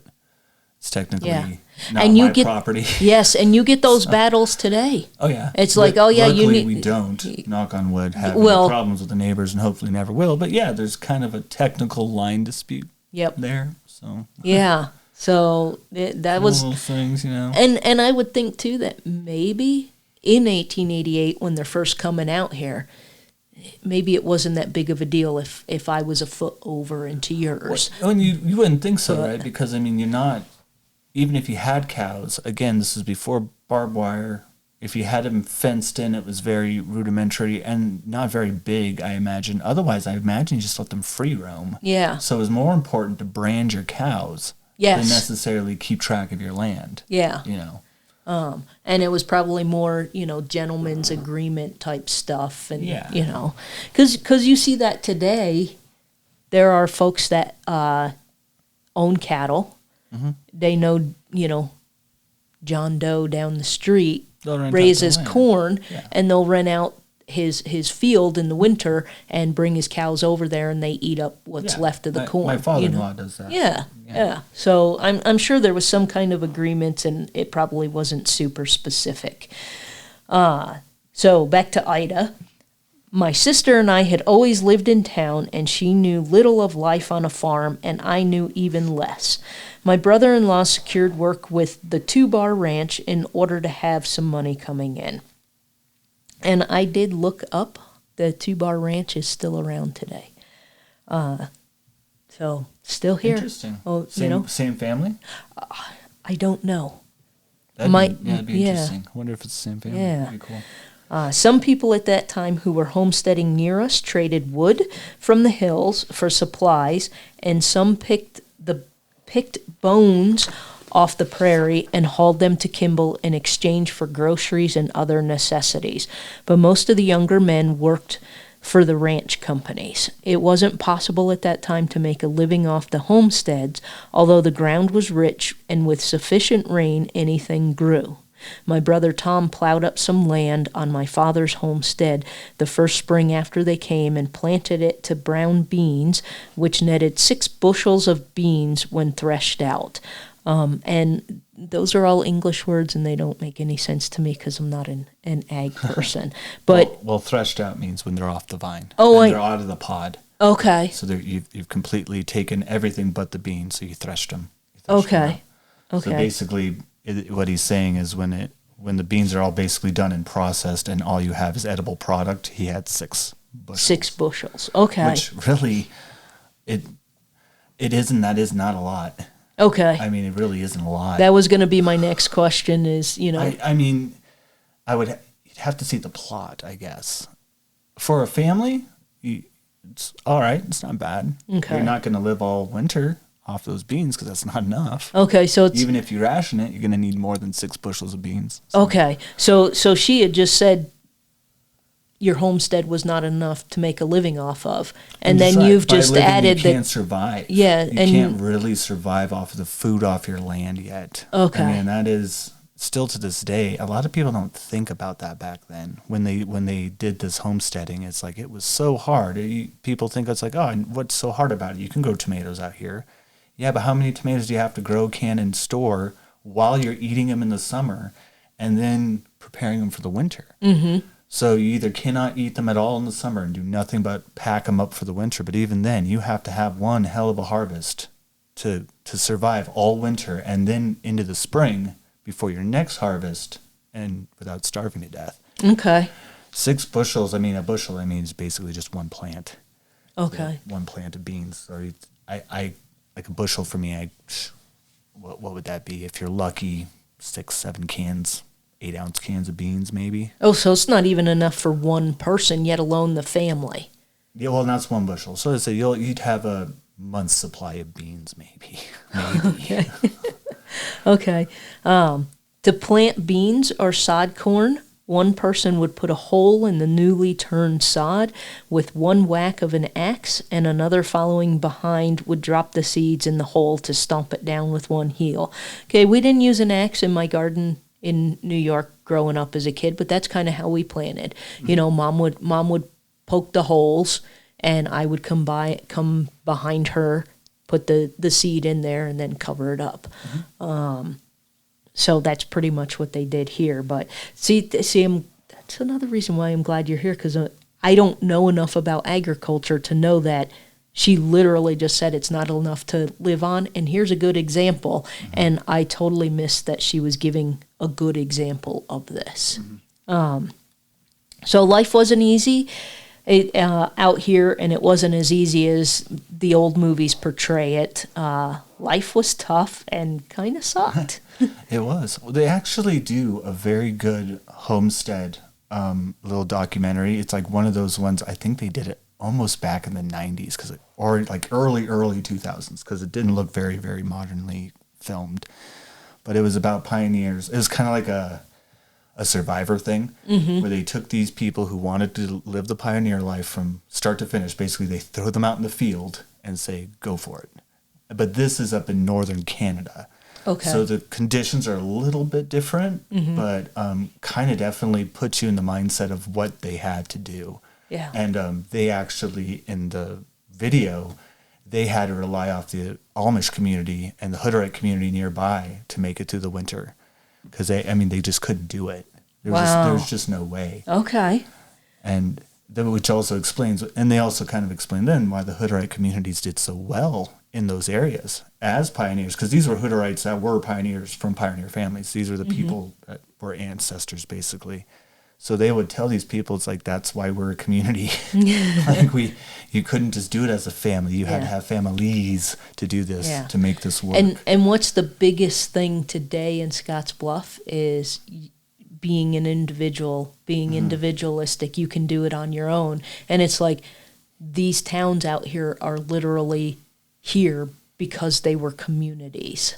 It's technically not my property. Yes, and you get those battles today. Oh, yeah. It's like, oh, yeah, luckily we don't, knock on wood, have any problems with the neighbors and hopefully never will. But, yeah, there's kind of a technical line dispute there. So yeah. So that was... Little things, you know. And I would think, too, that maybe in 1888, when they're first coming out here, maybe it wasn't that big of a deal if I was a foot over into yours. Well, and you wouldn't think so, right? Because, I mean, you're not... Even if you had cows, again, this is before barbed wire. If you had them fenced in, it was very rudimentary and not very big, I imagine. Otherwise, I imagine you just let them free roam. Yeah. So it was more important to brand your cows than necessarily keep track of your land. Yeah. You know. And it was probably more, gentleman's agreement type stuff. And, because you see that today, there are folks that own cattle. Mm-hmm. They know, John Doe down the street raises corn, and they'll rent out his field in the winter and bring his cows over there, and they eat up what's left of the corn. My father-in-law does that. Yeah. So I'm sure there was some kind of agreement, and it probably wasn't super specific. So back to Ida. My sister and I had always lived in town, and she knew little of life on a farm, and I knew even less. My brother-in-law secured work with the 2-Bar Ranch in order to have some money coming in. And I did look up. The 2-Bar Ranch is still around today. So, still here. Interesting. Oh, same family? I don't know. That'd be interesting. I wonder if it's the same family. Yeah. That'd be cool. Some people at that time who were homesteading near us traded wood from the hills for supplies, and some picked bones off the prairie and hauled them to Kimball in exchange for groceries and other necessities. But most of the younger men worked for the ranch companies. It wasn't possible at that time to make a living off the homesteads, although the ground was rich and with sufficient rain anything grew. My brother Tom plowed up some land on my father's homestead the first spring after they came and planted it to brown beans, which netted 6 bushels of beans when threshed out. And those are all English words, and they don't make any sense to me because I'm not an ag person. But well, threshed out means when they're off the vine. They're out of the pod. Okay. So you've completely taken everything but the beans, so you threshed them. Okay. So basically, what he's saying is when the beans are all basically done and processed and all you have is edible product, he had 6 bushels. 6 bushels. Okay. Which really, it isn't. That is not a lot. Okay. I mean, it really isn't a lot. That was going to be my next question is, I mean, you'd have to see the plot, I guess. For a family, it's all right. It's not bad. Okay. You're not going to live all winter off those beans because that's not enough. Okay, so it's... Even if you ration it, you're going to need more than 6 bushels of beans. So. Okay, so she had just said your homestead was not enough to make a living off of, and then you've just added that... You can't survive. Yeah, you can't really survive off of the food off your land yet. Okay. I mean, that is... Still to this day, a lot of people don't think about that back then. When they did this homesteading, it's like it was so hard. People think it's like, oh, what's so hard about it? You can grow tomatoes out here. Yeah, but how many tomatoes do you have to grow, can, and store while you're eating them in the summer and then preparing them for the winter? Mm-hmm. So you either cannot eat them at all in the summer and do nothing but pack them up for the winter. But even then, you have to have one hell of a harvest to survive all winter and then into the spring before your next harvest and without starving to death. Okay. 6 bushels, a bushel, is basically just one plant. Okay. So 1 plant of beans. So I like a bushel for me, what would that be? If you're lucky, 6-7 cans, 8-ounce cans of beans maybe. Oh, so it's not even enough for one person, yet alone the family. Yeah, well, that's 1 bushel. So you'd have a month's supply of beans maybe. Okay. Okay. To plant beans or sod corn One person would put a hole in the newly turned sod with one whack of an axe, and another following behind would drop the seeds in the hole to stomp it down with one heel. Okay, we didn't use an axe in my garden in New York growing up as a kid, but that's kind of how we planted. You know, mom would poke the holes, and I would come behind her, put the seed in there, and then cover it up. So that's pretty much what they did here. But see, that's another reason why I'm glad you're here, because I don't know enough about agriculture to know that she literally just said it's not enough to live on, and here's a good example. And I totally missed that she was giving a good example of this. So life wasn't easy out here, and it wasn't as easy as the old movies portray it. Life was tough and kind of sucked. It was. Well, they actually do a very good homestead little documentary. It's like one of those ones, I think they did it almost back in the 90s, or like early 2000s, because it didn't look very, very modernly filmed. But it was about pioneers. It was kind of like a survivor thing, where they took these people who wanted to live the pioneer life from start to finish. Basically, they throw them out in the field and say, go for it. But this is up in northern Canada. Okay. So the conditions are a little bit different, but kind of definitely puts you in the mindset of what they had to do. Yeah. And they actually, in the video, they had to rely off the Amish community and the Hutterite community nearby to make it through the winter. Because they just couldn't do it. There was just no way. Okay. And which also explains, and they also kind of explained then why the Hutterite communities did so well in those areas as pioneers, because these were Hutterites that were pioneers from pioneer families. These are the people that were ancestors, basically. So they would tell these people, it's like, that's why we're a community. Like you couldn't just do it as a family. You had to have families to do this, to make this work. And what's the biggest thing today in Scottsbluff is being an individual, being individualistic. You can do it on your own. And it's like these towns out here are literally here because they were communities.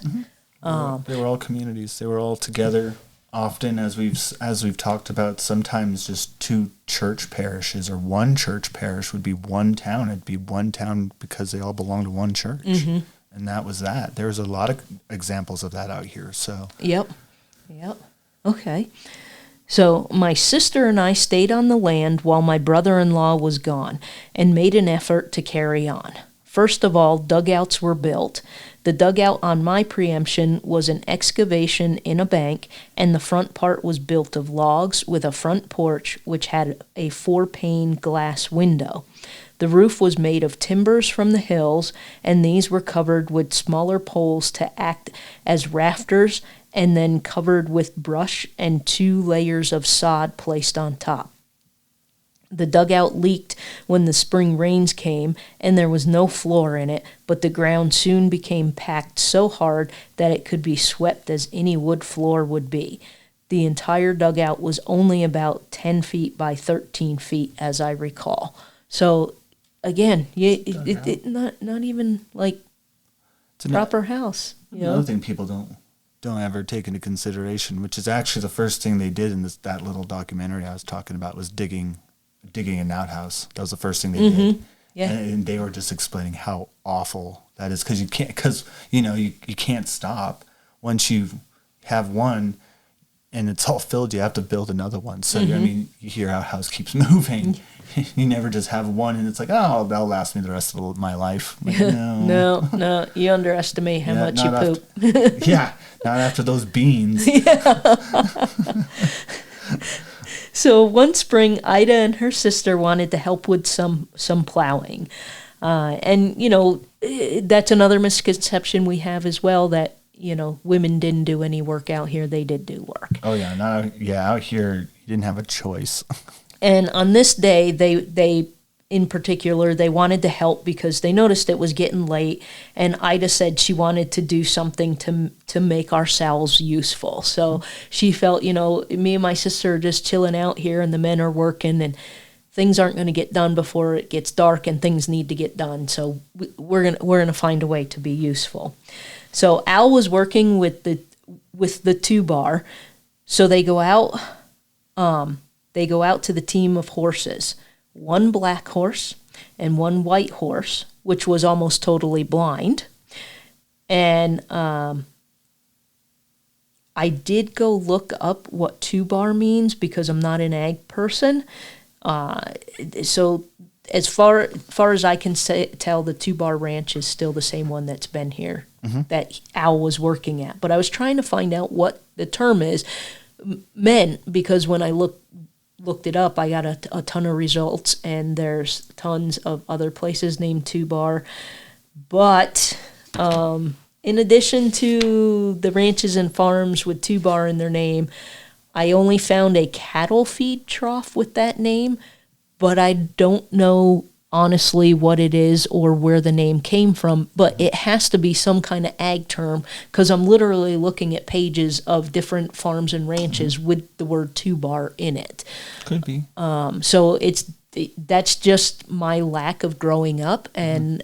They were all communities. They were all together. Often, as we've talked about, sometimes just two church parishes or one church parish would be one town. It'd be one town because they all belong to one church. And that was that. There's a lot of examples of that out here. So Yep. Okay. So my sister and I stayed on the land while my brother-in-law was gone and made an effort to carry on. First of all, dugouts were built. The dugout on my preemption was an excavation in a bank, and the front part was built of logs with a front porch which had a 4-pane glass window. The roof was made of timbers from the hills, and these were covered with smaller poles to act as rafters, and then covered with brush and 2 layers of sod placed on top. The dugout leaked when the spring rains came, and there was no floor in it, but the ground soon became packed so hard that it could be swept as any wood floor would be. The entire dugout was only about 10 feet by 13 feet, as I recall. So, again, not even like proper house. Another thing people don't ever take into consideration, which is actually the first thing they did in that little documentary I was talking about, was digging an outhouse. That was the first thing they did. Yeah. And they were just explaining how awful that is, because you can't stop. Once you have one and it's all filled, you have to build another one. So you hear how a house keeps moving. You never just have one and it's like, oh, that'll last me the rest of my life. Like, no, you underestimate how much you poop. Not after those beans. So one spring, Ida and her sister wanted to help with some plowing. And, that's another misconception we have as well, that, women didn't do any work out here. They did do work. Oh, yeah. Out here, you didn't have a choice. And on this day, they in particular, they wanted to help because they noticed it was getting late, and Ida said she wanted to do something to make ourselves useful. So she felt, me and my sister are just chilling out here, and the men are working, and things aren't going to get done before it gets dark, and things need to get done. So we're gonna find a way to be useful. So Al was working with the 2-bar, so they go out they go out to the team of horses, one black horse and one white horse, which was almost totally blind. And I did go look up what 2-bar means because I'm not an ag person. So as far as I can tell, the 2-bar ranch is still the same one that's been here, that Al was working at. But I was trying to find out what the term is meant, because when I looked it up, I got a ton of results, and there's tons of other places named 2-bar. But in addition to the ranches and farms with 2-bar in their name, I only found a cattle feed trough with that name, but I don't know honestly what it is or where the name came from, but it has to be some kind of ag term, because I'm literally looking at pages of different farms and ranches with the word 2-bar in it. Could be. So that's just my lack of growing up, and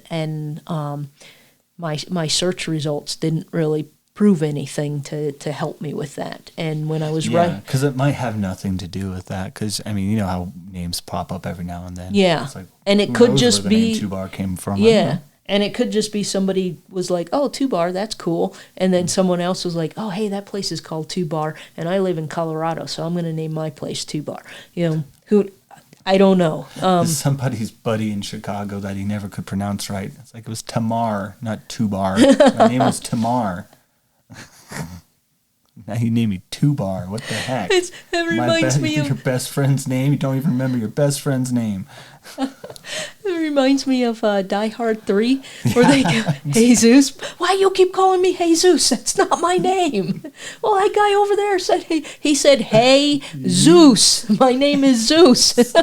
my search results didn't really prove anything to help me with that. And when I was because it might have nothing to do with that, because I mean, you know how names pop up every now and then. Yeah. It's like, and it could just where be the name 2-bar came from. Yeah. And it could just be somebody was like, oh, 2-bar, that's cool. And then someone else was like, oh, hey, that place is called 2-bar, and I live in Colorado, so I'm going to name my place 2-bar. You know, I don't know. Somebody's buddy in Chicago that he never could pronounce right. It's like, it was Tamar, not 2-bar. My name was Tamar. Now you name me 2-bar. What the heck? It reminds me of your best friend's name. You don't even remember your best friend's name. It reminds me of Die Hard 3, where they go, Jesus, why you keep calling me Jesus? That's not my name. Well, that guy over there said, he said, hey, Zeus. My name is Zeus.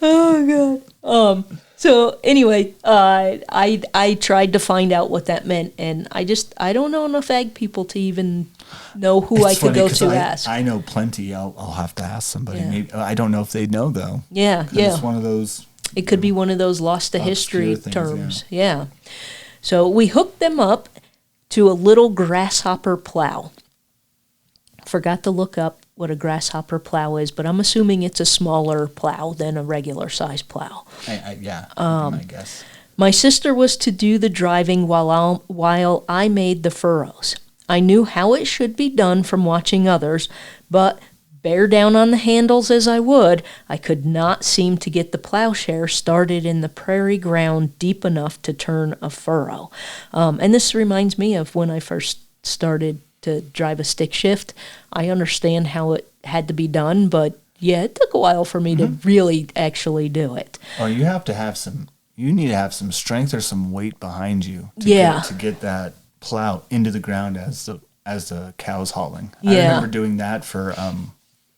Oh, God. So anyway, I tried to find out what that meant, and I don't know enough ag people to even know who I could go to ask. I know plenty. I'll have to ask somebody. Yeah. Maybe, I don't know if they'd know though. Yeah. It's one of those. It could be one of those lost to history things, terms. Yeah. So we hooked them up to a little grasshopper plow. Forgot to look up what a grasshopper plow is, but I'm assuming it's a smaller plow than a regular size plow. I guess. My sister was to do the driving while I made the furrows. I knew how it should be done from watching others, but bear down on the handles as I would, I could not seem to get the plowshare started in the prairie ground deep enough to turn a furrow. And this reminds me of when I first started to drive a stick shift. I understand how it had to be done, but yeah, it took a while for me to really actually do it. Oh, you need to have some strength or some weight behind you to get that plow into the ground as the cow's hauling. I remember doing that for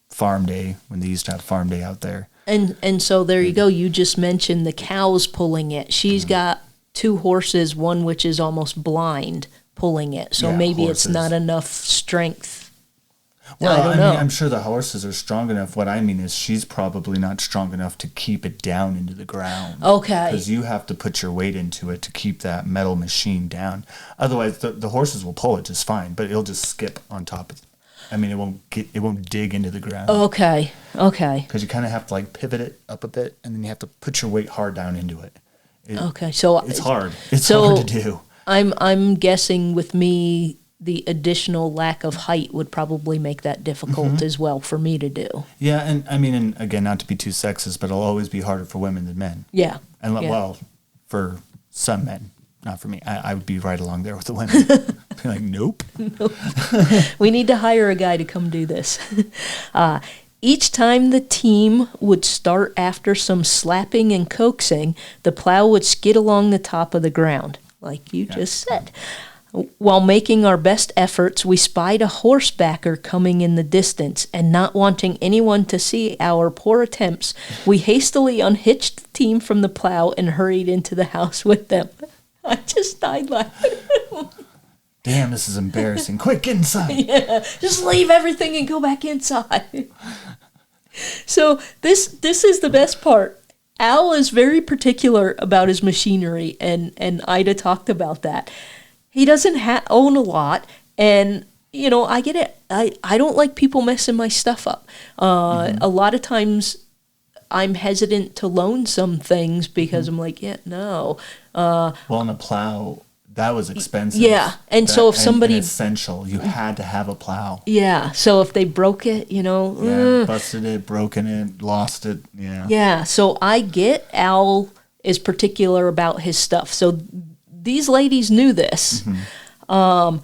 farm day, when they used to have farm day out there. And so there you go. You just mentioned the cow's pulling it. She's got 2 horses, one which is almost blind, pulling it. So maybe horses. It's not enough strength. Well, I mean, I'm sure the horses are strong enough. What I mean is she's probably not strong enough to keep it down into the ground. Okay. Because you have to put your weight into it to keep that metal machine down. Otherwise, the horses will pull it just fine, but it'll just skip on top of it. I mean, it won't dig into the ground. Okay. Because you kind of have to like pivot it up a bit, and then you have to put your weight hard down into it. So it's hard. It's hard to do. I'm guessing with me, the additional lack of height would probably make that difficult as well for me to do. Yeah, and I mean, and again, not to be too sexist, but it'll always be harder for women than men. Yeah. And well, for some men, not for me. I would be right along there with the women. Be like, nope. We need to hire a guy to come do this. Each time the team would start after some slapping and coaxing, the plow would skid along the top of the ground, like you just said. While making our best efforts, we spied a horsebacker coming in the distance, and not wanting anyone to see our poor attempts, we hastily unhitched the team from the plow and hurried into the house with them. I just died laughing. Damn, this is embarrassing. Quick, get inside. Yeah, just leave everything and go back inside. So this is the best part. Al is very particular about his machinery, and Ida talked about that. He doesn't own a lot, and I get it. I don't like people messing my stuff up. A lot of times I'm hesitant to loan some things because I'm like, yeah, no. Well, on a plow, that was expensive. Yeah, and so if somebody... And essential, you had to have a plow. Yeah, so if they broke it, busted it, broken it, lost it, yeah. Yeah, so I get Al is particular about his stuff. So these ladies knew this. And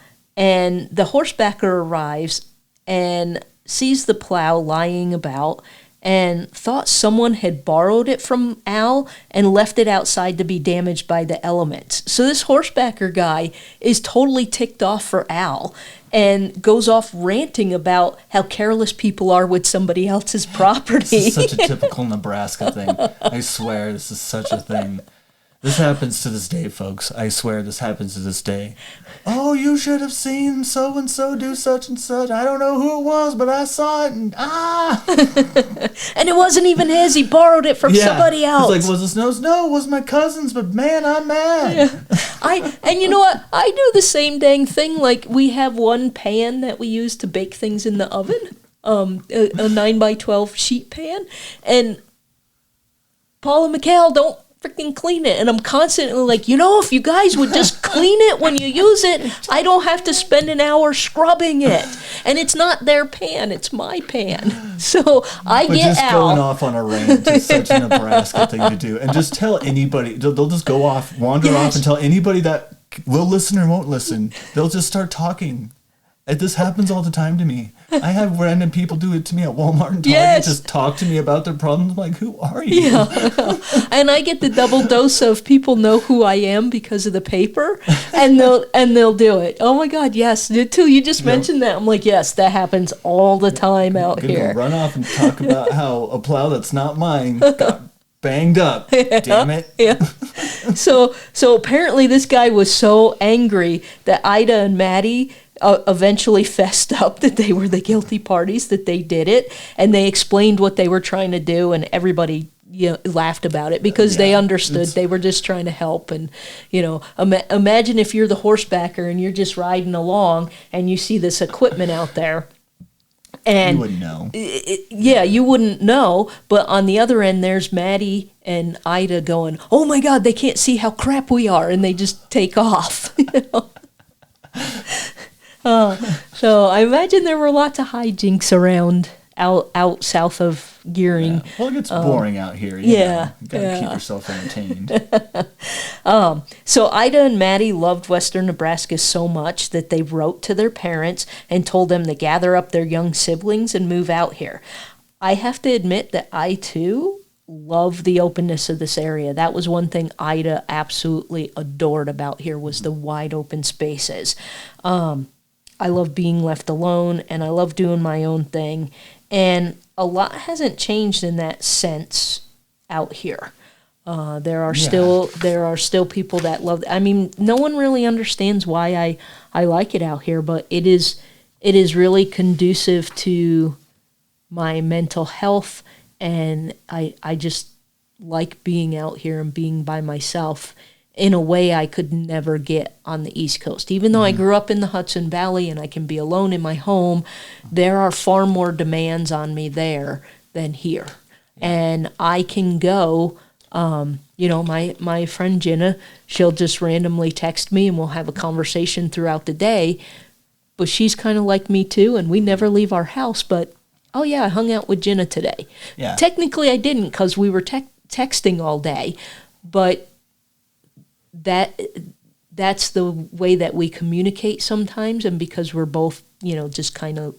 the horsebacker arrives and sees the plow lying about and thought someone had borrowed it from Al and left it outside to be damaged by the elements. So this horsebacker guy is totally ticked off for Al and goes off ranting about how careless people are with somebody else's property. This is such a typical Nebraska thing. I swear this is such a thing. This happens to this day, folks. I swear this happens to this day. Oh, you should have seen so-and-so do such and such. I don't know who it was, but I saw it and And it wasn't even his. He borrowed it from somebody else. It's like, was it Snow's? No, it was my cousin's, but man, I'm mad. Yeah. And you know what? I do the same dang thing. Like, we have one pan that we use to bake things in the oven, a 9x12 sheet pan. And Paul and Mikhail don't freaking clean it, and I'm constantly like, if you guys would just clean it when you use it, I don't have to spend an hour scrubbing it. And it's not their pan, it's my pan. So I get just out. Going off on a rant is such a Nebraska thing to do, and just tell anybody. They'll just go off, wander off, and tell anybody that will listen or won't listen. They'll just start talking. This happens all the time to me. I have random people do it to me at Walmart and Target, just talk to me about their problems. I'm like, who are you? Yeah. And I get the double dose of people know who I am because of the paper, and they'll do it. Oh my God, yes. Until you just mentioned that, I'm like, yes, that happens all the time out here. Run off and talk about how a plow that's not mine got banged up. Damn it. Yeah. So apparently this guy was so angry that Ida and Maddie eventually fessed up that they were the guilty parties, that they did it, and they explained what they were trying to do, and everybody laughed about it because they understood they were just trying to help. And imagine if you're the horsebacker and you're just riding along and you see this equipment out there. And you wouldn't know. You wouldn't know. But on the other end, there's Maddie and Ida going, "Oh my God, they can't see how crap we are," and they just take off. So I imagine there were lots of hijinks around out south of Gearing. Yeah. Well, it gets boring out here. You gotta keep yourself entertained. So Ida and Maddie loved Western Nebraska so much that they wrote to their parents and told them to gather up their young siblings and move out here. I have to admit that I too love the openness of this area. That was one thing Ida absolutely adored about here, was the wide open spaces. I love being left alone, and I love doing my own thing. And a lot hasn't changed in that sense out here. There are still people that love. I mean, no one really understands why I like it out here, but it is really conducive to my mental health, and I just like being out here and being by myself in a way I could never get on the East Coast. Even though I grew up in the Hudson Valley and I can be alone in my home, there are far more demands on me there than here. And I can go, my friend Jenna, she'll just randomly text me and we'll have a conversation throughout the day. But she's kind of like me too, and we never leave our house. But, oh yeah, I hung out with Jenna today. Yeah. Technically I didn't because we were texting all day, but that's the way that we communicate sometimes, and because we're both, just kind of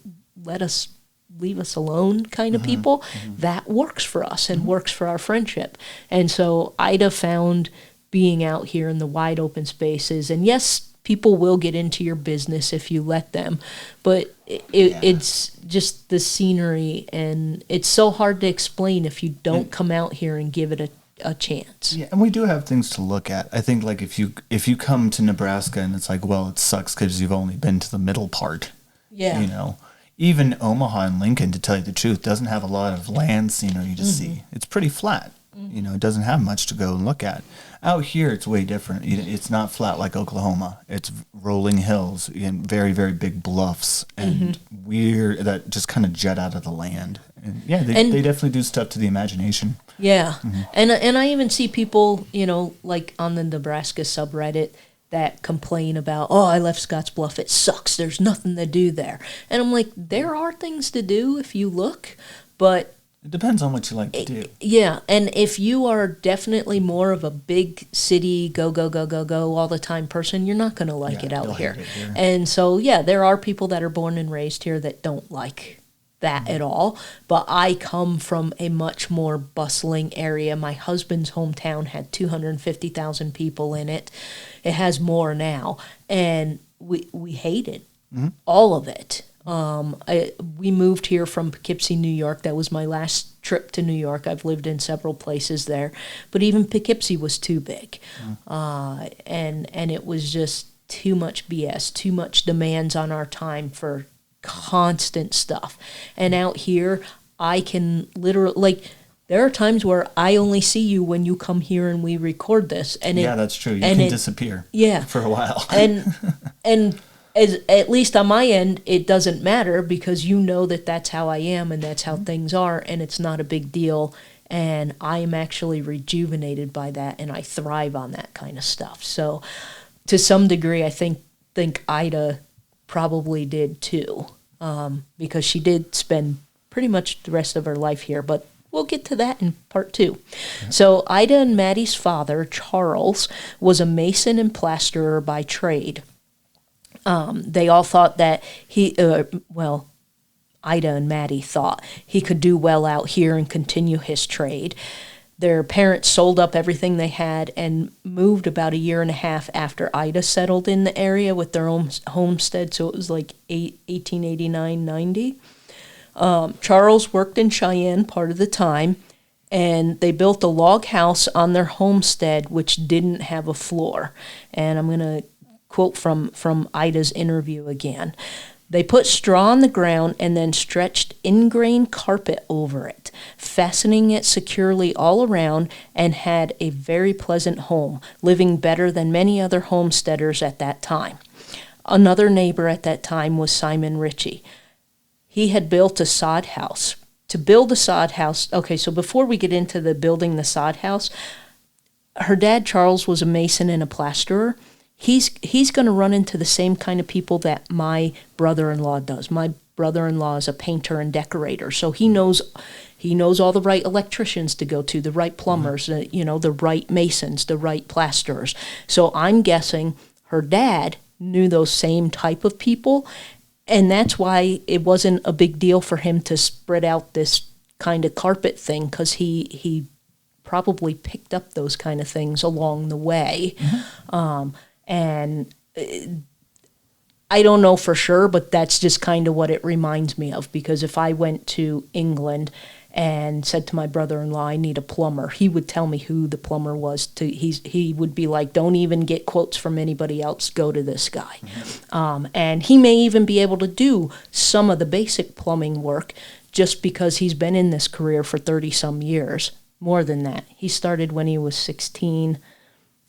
leave us alone kind of people, that works for us and works for our friendship. And so Ida found being out here in the wide open spaces, and yes, people will get into your business if you let them, but it's just the scenery, and it's so hard to explain if you don't come out here and give it a chance. Yeah, and we do have things to look at. I think like if you come to Nebraska and it's like, well, it sucks because you've only been to the middle part. Yeah. Even Omaha and Lincoln, to tell you the truth, doesn't have a lot of land scenery to see. It's pretty flat. You know, it doesn't have much to go and look at. Out here, it's way different. It's not flat like Oklahoma. It's rolling hills and very, very big bluffs and weird that just kind of jet out of the land. And yeah, they definitely do stuff to the imagination. Yeah, and I even see people, you know, like on the Nebraska subreddit that complain about, oh, I left Scottsbluff, it sucks, there's nothing to do there. And I'm like, there are things to do if you look, but it depends on what you like to do. Yeah, and if you are definitely more of a big city, go all the time person, you're not going to like it out here. And so, yeah, there are people that are born and raised here that don't like that at all. But I come from a much more bustling area. My husband's hometown had 250,000 people in it. It has more now. And we hated all of it. We moved here from Poughkeepsie, New York. That was my last trip to New York. I've lived in several places there, but even Poughkeepsie was too big, and it was just too much BS, too much demands on our time for constant stuff. And out here, I can literally, like, there are times where I only see you when you come here and we record this. And that's true. You can disappear. For a while. and at least on my end, it doesn't matter because you know that that's how I am and that's how things are, and it's not a big deal. And I am actually rejuvenated by that, and I thrive on that kind of stuff. So, to some degree, I think Idah probably did too, because she did spend pretty much the rest of her life here. But we'll get to that in part 2. So, Idah and Maddie's father, Charles, was a mason and plasterer by trade. They all thought that Idah and Maddie thought he could do well out here and continue his trade. Their parents sold up everything they had and moved about a year and a half after Idah settled in the area with their own homestead, so it was like 1889-90. Charles worked in Cheyenne part of the time, and they built a log house on their homestead which didn't have a floor. And I'm going to quote from Idah's interview again. They put straw on the ground and then stretched ingrain carpet over it, fastening it securely all around, and had a very pleasant home, living better than many other homesteaders at that time. Another neighbor at that time was Simon Ritchie. He had built a sod house. To build a sod house, okay, so before we get into the building the sod house, her dad, Charles, was a mason and a plasterer. He's going to run into the same kind of people that my brother-in-law does. My brother-in-law is a painter and decorator, so he knows all the right electricians to go to, the right plumbers, the right masons, the right plasterers. So I'm guessing her dad knew those same type of people, and that's why it wasn't a big deal for him to spread out this kind of carpet thing, because he probably picked up those kind of things along the way. And I don't know for sure, but that's just kind of what it reminds me of, because if I went to England and said to my brother-in-law, I need a plumber, he would tell me who the plumber was. He would be like, don't even get quotes from anybody else, go to this guy. And he may even be able to do some of the basic plumbing work just because he's been in this career for 30-some years. More than that. He started when he was 16,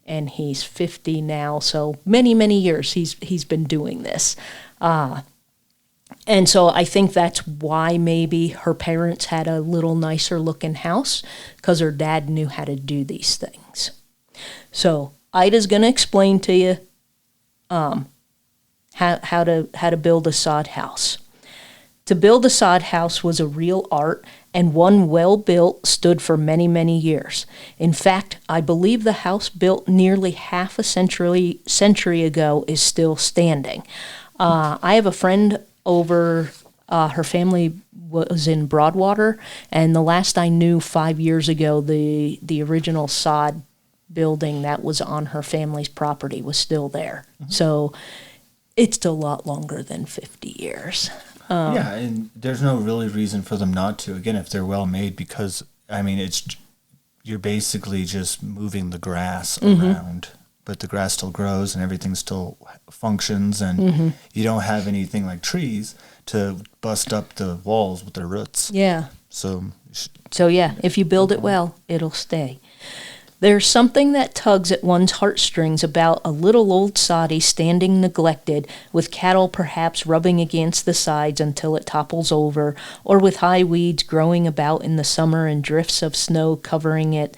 and he's 50 now, so many, many years he's been doing this. And so I think that's why maybe her parents had a little nicer looking house, because her dad knew how to do these things. So Idah's going to explain to you how to build a sod house. To build a sod house was a real art, and one well built stood for many, many years. In fact, I believe the house built nearly half a century ago is still standing. I have a friend over, her family was in Broadwater, and the last I knew 5 years ago, the original sod building that was on her family's property was still there. So it's a lot longer than 50 years. Yeah, and there's no really reason for them not to, again, if they're well made, because, I mean, you're basically just moving the grass around, but the grass still grows and everything still functions, and you don't have anything like trees to bust up the walls with their roots. Yeah. So yeah, if you build it well, it'll stay. There's something that tugs at one's heartstrings about a little old soddy standing neglected, with cattle perhaps rubbing against the sides until it topples over, or with high weeds growing about in the summer and drifts of snow covering it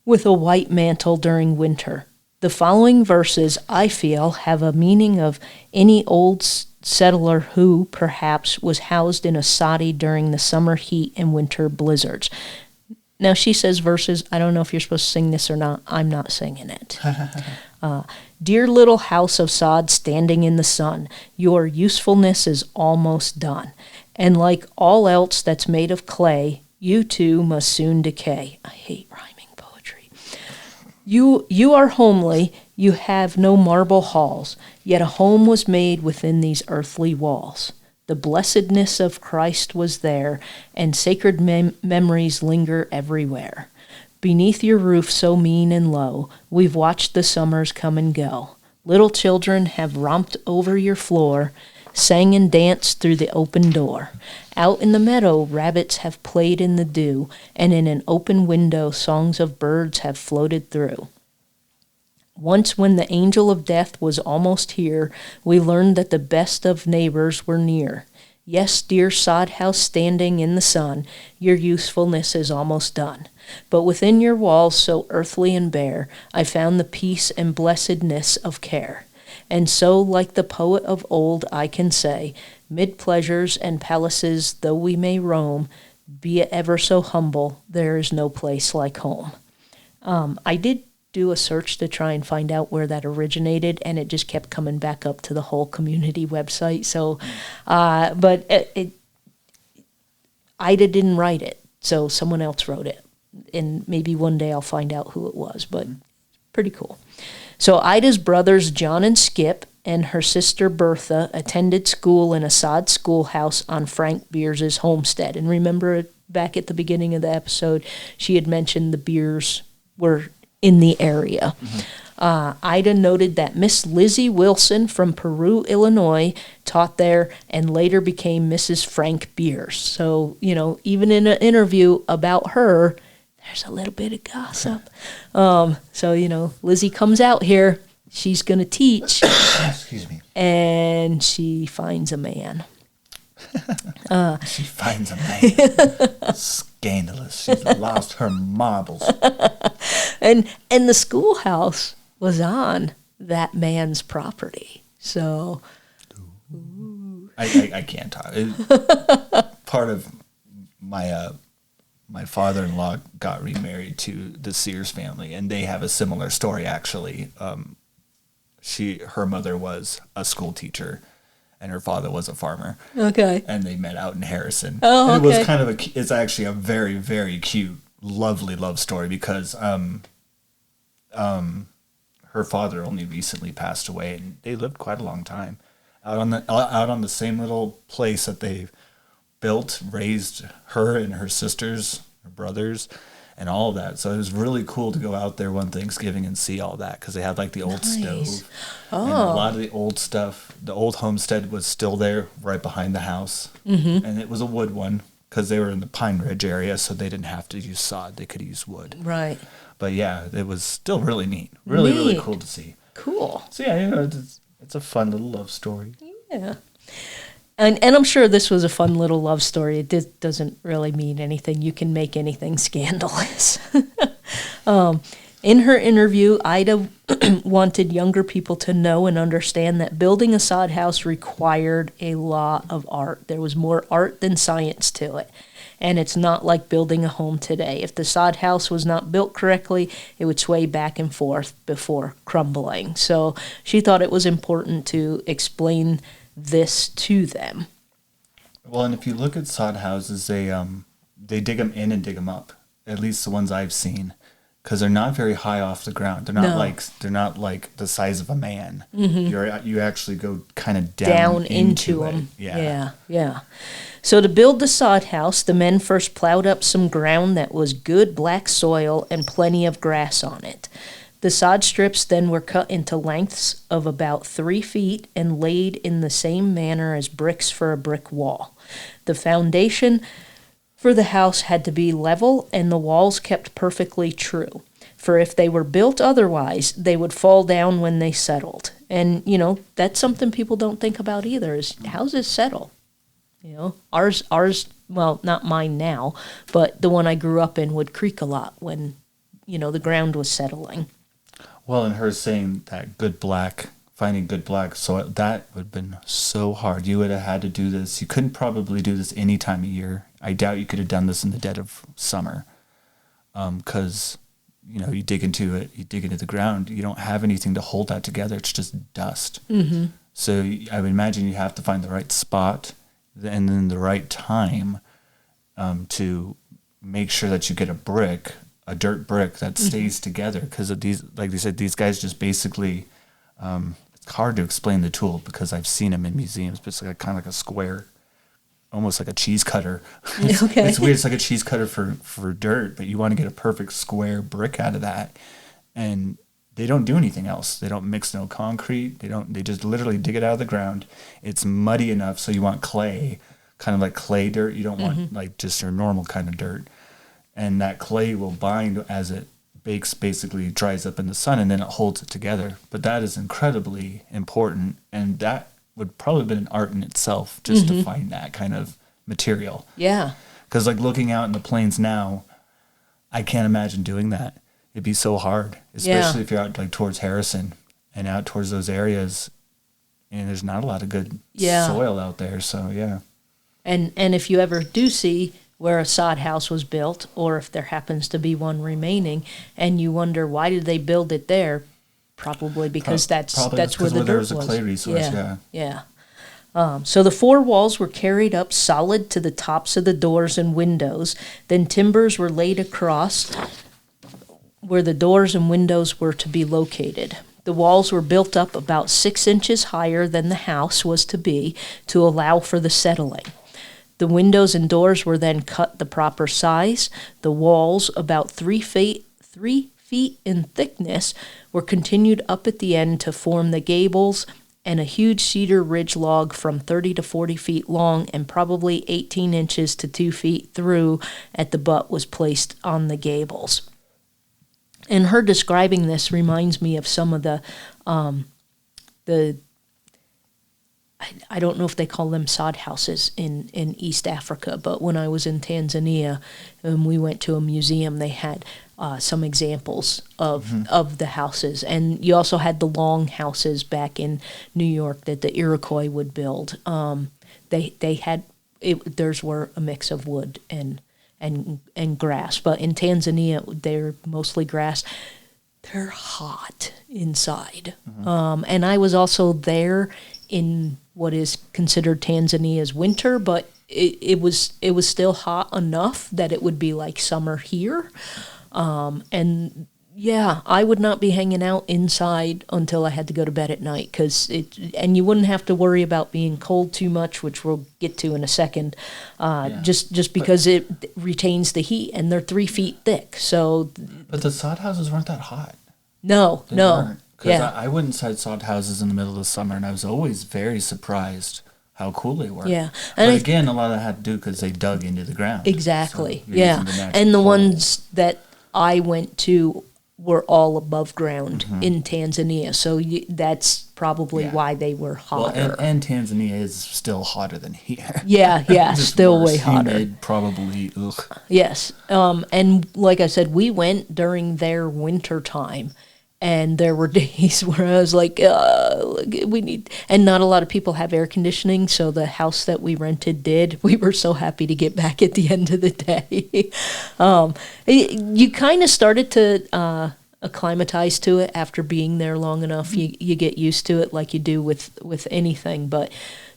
with a white mantle during winter. The following verses, I feel, have a meaning of any old settler who, perhaps, was housed in a soddy during the summer heat and winter blizzards. Now, she says verses. I don't know if you're supposed to sing this or not. I'm not singing it. Dear little house of sod standing in the sun, your usefulness is almost done. And like all else that's made of clay, you too must soon decay. I hate rhyming poetry. You are homely, you have no marble halls, yet a home was made within these earthly walls. The blessedness of Christ was there, and sacred memories linger everywhere. Beneath your roof so mean and low, we've watched the summers come and go. Little children have romped over your floor, sang and danced through the open door. Out in the meadow, rabbits have played in the dew, and in an open window, songs of birds have floated through. Once when the angel of death was almost here, we learned that the best of neighbors were near. Yes, dear sod house standing in the sun, your usefulness is almost done. But within your walls so earthly and bare, I found the peace and blessedness of care. And so, like the poet of old, I can say, mid pleasures and palaces though we may roam, be it ever so humble, there is no place like home. I did do a search to try and find out where that originated, and it just kept coming back up to the whole community website. So, but Ida didn't write it, so someone else wrote it, and maybe one day I'll find out who it was, but pretty cool. So Ida's brothers John and Skip and her sister Bertha attended school in a sod schoolhouse on Frank Beers' homestead. And remember back at the beginning of the episode, she had mentioned the Beers were in the area. Ida noted that Miss Lizzie Wilson from Peru, Illinois, taught there and later became Mrs. Frank Beers. So, even in an interview about her, there's a little bit of gossip. So, Lizzie comes out here. She's going to teach. Excuse me. And she finds a man. She finds a man. Scandalous. She's lost her marbles. And the schoolhouse was on that man's property. So I can't talk. Part of my father-in-law got remarried to the Sears family, and they have a similar story actually. Her mother was a school teacher, and her father was a farmer. Okay. And they met out in Harrison. Oh, okay. And it was it's actually a very, very cute, lovely love story because her father only recently passed away, and they lived quite a long time out on the same little place that they built, raised her and her sisters, her brothers, and all of that. So it was really cool to go out there one Thanksgiving and see all that because they had like the old stove. Oh. And a lot of the old stuff. The old homestead was still there right behind the house. Mm-hmm. And it was a wood one because they were in the Pine Ridge area, so they didn't have to use sod. They could use wood. Right. But yeah, it was still really neat. Really cool to see. Cool. So yeah, it's a fun little love story. Yeah. And I'm sure this was a fun little love story. It doesn't really mean anything. You can make anything scandalous. In her interview, Ida wanted younger people to know and understand that building a sod house required a lot of art. There was more art than science to it. And it's not like building a home today. If the sod house was not built correctly, it would sway back and forth before crumbling. So she thought it was important to explain this to them. Well, and if you look at sod houses, they dig them in and dig them up. At least the ones I've seen, because they're not very high off the ground. They're not like the size of a man. Mm-hmm. You actually go kind of down into them. Yeah. So to build the sod house, the men first plowed up some ground that was good black soil and plenty of grass on it. The sod strips then were cut into lengths of about 3 feet and laid in the same manner as bricks for a brick wall. The foundation for the house had to be level and the walls kept perfectly true. For if they were built otherwise, they would fall down when they settled. And, that's something people don't think about either, is houses settle. Ours, well, not mine now, but the one I grew up in would creak a lot when, the ground was settling. Well, and her saying that finding good black soil, that would have been so hard. You would have had to do this. You couldn't probably do this any time of year. I doubt you could have done this in the dead of summer. Because, you dig into the ground, you don't have anything to hold that together. It's just dust. Mm-hmm. So I would imagine you have to find the right spot and then the right time to make sure that you get a dirt brick that stays together. Because of these, like they said, these guys just basically, it's hard to explain the tool because I've seen them in museums, but it's like kind of like a square, almost like a cheese cutter. Okay. It's weird. It's like a cheese cutter for dirt, but you want to get a perfect square brick out of that. And they don't do anything else. They don't mix no concrete. They just literally dig it out of the ground. It's muddy enough so you want clay, kind of like clay dirt. You don't want like just your normal kind of dirt. And that clay will bind as it bakes, basically dries up in the sun, and then it holds it together. But that is incredibly important, and that would probably have been an art in itself just to find that kind of material. Yeah. Because like looking out in the plains now, I can't imagine doing that. It'd be so hard, especially if you're out like towards Harrison and out towards those areas, and there's not a lot of good soil out there. So yeah. And if you ever do see where a sod house was built, or if there happens to be one remaining, and you wonder why did they build it there, probably because that's where the dirt was. There was a clay resource. Yeah. So the 4 walls were carried up solid to the tops of the doors and windows. Then timbers were laid across where the doors and windows were to be located. The walls were built up about 6 inches higher than the house was to be to allow for the settling. The windows and doors were then cut the proper size. The walls, about 3 feet in thickness, were continued up at the end to form the gables, and a huge cedar ridge log from 30 to 40 feet long and probably 18 inches to 2 feet through at the butt was placed on the gables. And her describing this reminds me of some of the I don't know if they call them sod houses in East Africa, but when I was in Tanzania and we went to a museum, they had some examples of the houses. And you also had the long houses back in New York that the Iroquois would build. They had, theirs were a mix of wood and grass. But in Tanzania, they're mostly grass. They're hot inside. And I was also there in what is considered Tanzania's winter, but it was still hot enough that it would be like summer here. And yeah, I would not be hanging out inside until I had to go to bed at night, and you wouldn't have to worry about being cold too much, which we'll get to in a second, just because it retains the heat, and they're 3 feet thick. So, but the sod houses weren't that hot. No, they weren't. Because I went inside sod houses in the middle of the summer, and I was always very surprised how cool they were. Yeah. But again, a lot of that had to do because they dug into the ground. Exactly. So and the ones that I went to were all above ground in Tanzania. So that's probably why they were hotter. Well, and Tanzania is still hotter than here. Yeah, still way hotter. Humid, probably. Ugh. Yes. And like I said, we went during their winter time. And there were days where I was like, we need, and not a lot of people have air conditioning, so the house that we rented did. We were so happy to get back at the end of the day. You kind of started to acclimatize to it after being there long enough. You get used to it like you do with anything, but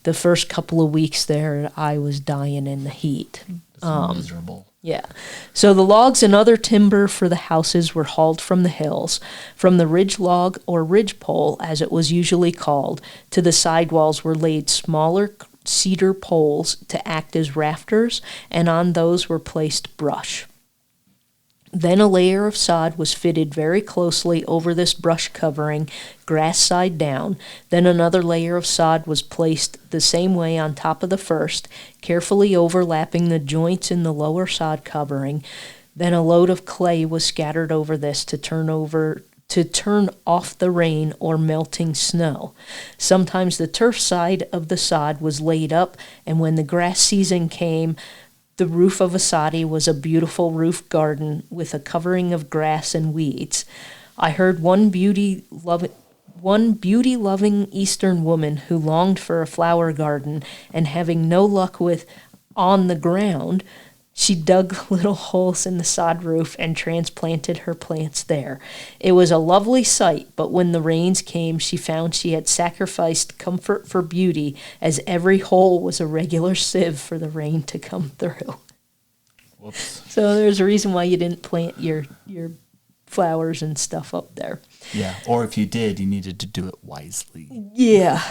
the first couple of weeks there, I was dying in the heat. It's miserable. Yeah. So the logs and other timber for the houses were hauled from the hills, from the ridge log or ridge pole, as it was usually called, to the sidewalls were laid smaller cedar poles to act as rafters, and on those were placed brush. Then a layer of sod was fitted very closely over this brush covering, grass side down. Then another layer of sod was placed the same way on top of the first, carefully overlapping the joints in the lower sod covering. Then a load of clay was scattered over this to turn off the rain or melting snow. Sometimes the turf side of the sod was laid up, and when the grass season came, the roof of a soddy was a beautiful roof garden with a covering of grass and weeds. I heard one beauty-loving Eastern woman who longed for a flower garden, and having no luck with on the ground, she dug little holes in the sod roof and transplanted her plants there. It was a lovely sight, but when the rains came, she found she had sacrificed comfort for beauty, as every hole was a regular sieve for the rain to come through. Whoops. So there's a reason why you didn't plant your flowers and stuff up there. Yeah, or if you did, you needed to do it wisely. Yeah.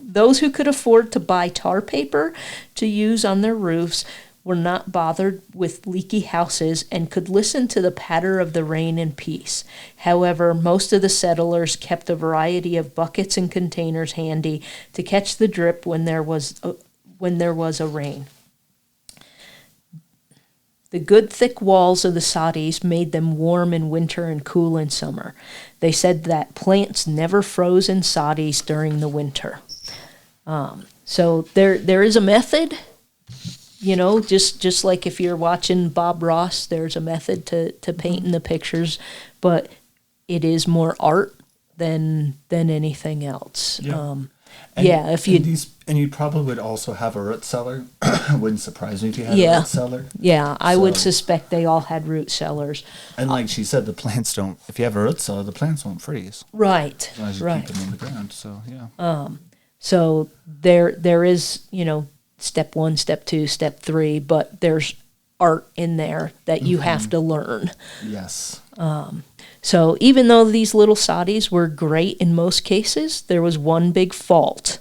Those who could afford to buy tar paper to use on their roofs were not bothered with leaky houses and could listen to the patter of the rain in peace. However, most of the settlers kept a variety of buckets and containers handy to catch the drip when there was a rain. The good thick walls of the soddies made them warm in winter and cool in summer. They said that plants never froze in soddies during the winter. So there is a method. You know, just like if you're watching Bob Ross, there's a method to painting the pictures, but it is more art than anything else. Yeah. And you probably would also have a root cellar. It wouldn't surprise me if you had a root cellar. Yeah, I would suspect they all had root cellars. And like she said, the plants don't. If you have a root cellar, the plants won't freeze. Right. As long as you keep them in the ground. So yeah. So there is, you know, step 1, step 2, step 3, but there's art in there that you have to learn. Yes. So even though these little soddies were great in most cases, there was one big fault.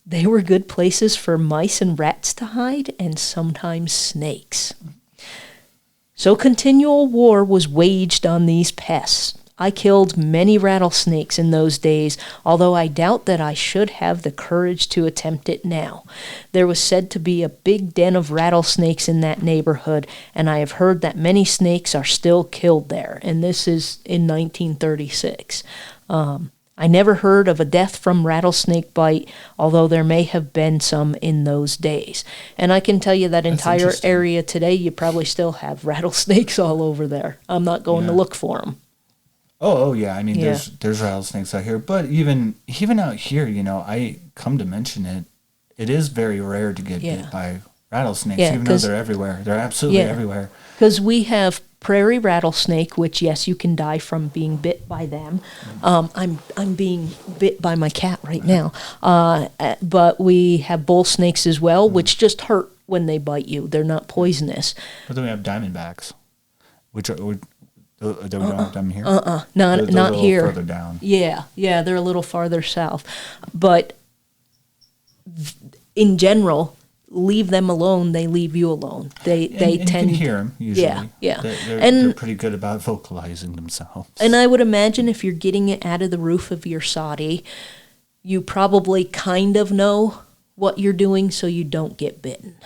They were good places for mice and rats to hide, and sometimes snakes. So continual war was waged on these pests. I killed many rattlesnakes in those days, although I doubt that I should have the courage to attempt it now. There was said to be a big den of rattlesnakes in that neighborhood, and I have heard that many snakes are still killed there, and this is in 1936. I never heard of a death from rattlesnake bite, although there may have been some in those days. And I can tell you that entire area today, you probably still have rattlesnakes all over there. I'm not going to look for them. Oh yeah. I mean, there's rattlesnakes out here, but even out here, you know, I come to mention it. It is very rare to get bit by rattlesnakes, even though they're everywhere. They're absolutely everywhere. Because we have prairie rattlesnake, which yes, you can die from being bit by them. I'm being bit by my cat right now. But we have bull snakes as well, which just hurt when they bite you. They're not poisonous. But then we have diamondbacks, which are. We don't have them here? Not here. Further down. Yeah, they're a little farther south. But in general, leave them alone, they leave you alone. They tend you can hear them, usually. Yeah. They're pretty good about vocalizing themselves. And I would imagine if you're getting it out of the roof of your soddy, you probably kind of know what you're doing so you don't get bitten.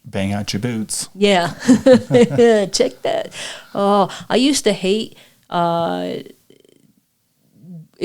Bang out your boots. Yeah. Check that. Oh, I used to hate, it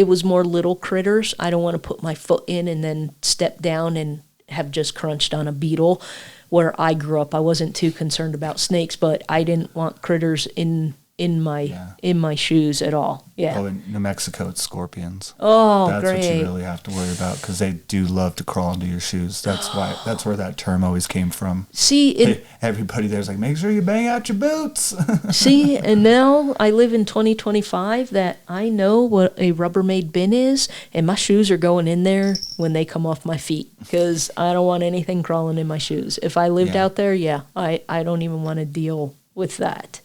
was more little critters. I don't want to put my foot in and then step down and have just crunched on a beetle. Where I grew up, I wasn't too concerned about snakes, but I didn't want critters in my shoes at all. Yeah. Oh, in New Mexico, it's scorpions. Oh, that's great. That's what you really have to worry about because they do love to crawl into your shoes. That's where that term always came from. See, everybody there's like, make sure you bang out your boots. See, and now I live in 2025 that I know what a Rubbermaid bin is, and my shoes are going in there when they come off my feet because I don't want anything crawling in my shoes. If I lived out there, I don't even want to deal with that.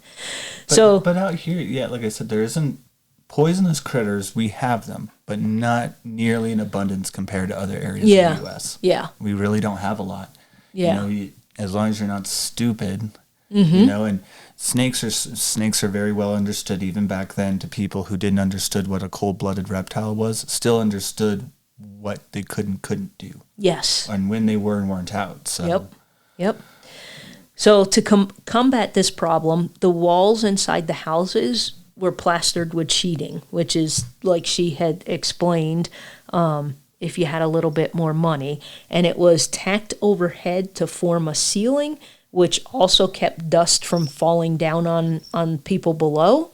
But out here, like I said, there isn't poisonous critters. We have them, but not nearly in abundance compared to other areas of the U.S. Yeah. We really don't have a lot. Yeah. You know, as long as you're not stupid, You know, and snakes are very well understood even back then to people who didn't understood what a cold-blooded reptile was, still understood what they couldn't do. Yes. And when they were and weren't out. So. Yep. So to combat this problem, the walls inside the houses were plastered with sheeting, which is like she had explained, if you had a little bit more money. And it was tacked overhead to form a ceiling, which also kept dust from falling down on people below.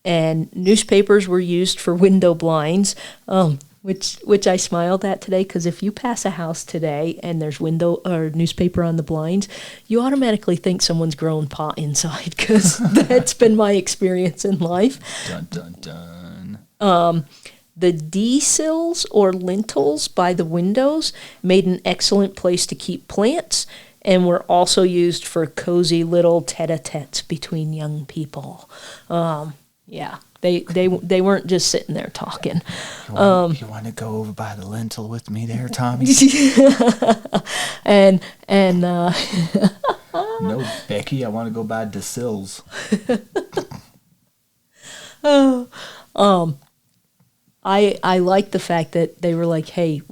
And newspapers were used for window blinds, which I smiled at today, because if you pass a house today and there's window or newspaper on the blinds, you automatically think someone's growing pot inside, because that's been my experience in life. Dun, dun, dun. The D-sills or lintels by the windows made an excellent place to keep plants, and were also used for cozy little tete-a-tetes between young people. Yeah, they weren't just sitting there talking. You want to go over by the lintel with me there, Tommy? and No, Becky, I want to go by the sills. I like the fact that they were like, hey,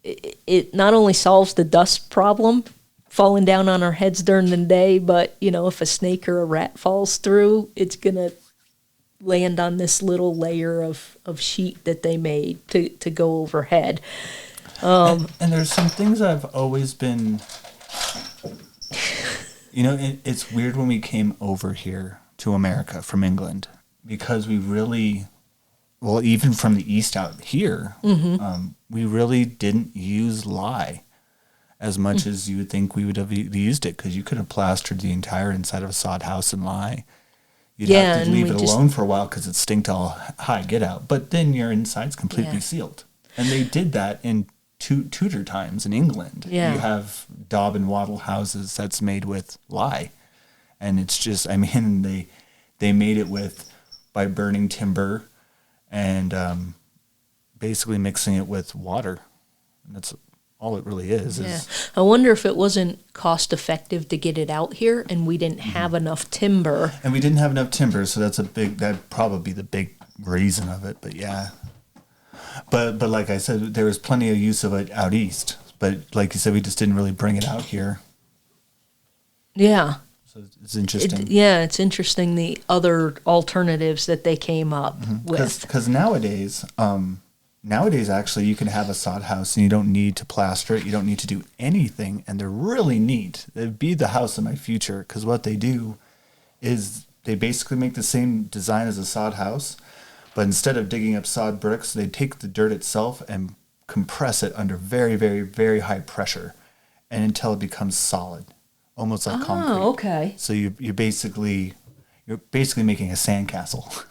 it not only solves the dust problem falling down on our heads during the day, but, you know, if a snake or a rat falls through, it's going to land on this little layer of sheet that they made to go overhead. And there's some things I've always been, you know, it's weird when we came over here to America from England, because we really, well, even from the east out here, we really didn't use lye as much as you would think we would have used it, because you could have plastered the entire inside of a sod house in lye. You'd have to leave it alone for a while because it stinked all high get out. But then your inside's completely sealed. And they did that in Tudor times in England. Yeah. You have daub and wattle houses that's made with lye. And it's just, I mean, they made it by burning timber and basically mixing it with water. And that's all it really is. Yeah. I wonder if it wasn't cost effective to get it out here, and we didn't have enough timber. And we didn't have enough timber, so that'd probably be the big reason of it. But yeah. But like I said, there was plenty of use of it out east. But like you said, we just didn't really bring it out here. Yeah. So it's interesting. It's interesting the other alternatives that they came up with. Because nowadays, actually, you can have a sod house and you don't need to plaster it. You don't need to do anything. And they're really neat. They'd be the house of my future, because what they do is they basically make the same design as a sod house. But instead of digging up sod bricks, they take the dirt itself and compress it under very, very, very high pressure, and until it becomes solid, almost like concrete. Oh, okay. So you're basically making a sandcastle,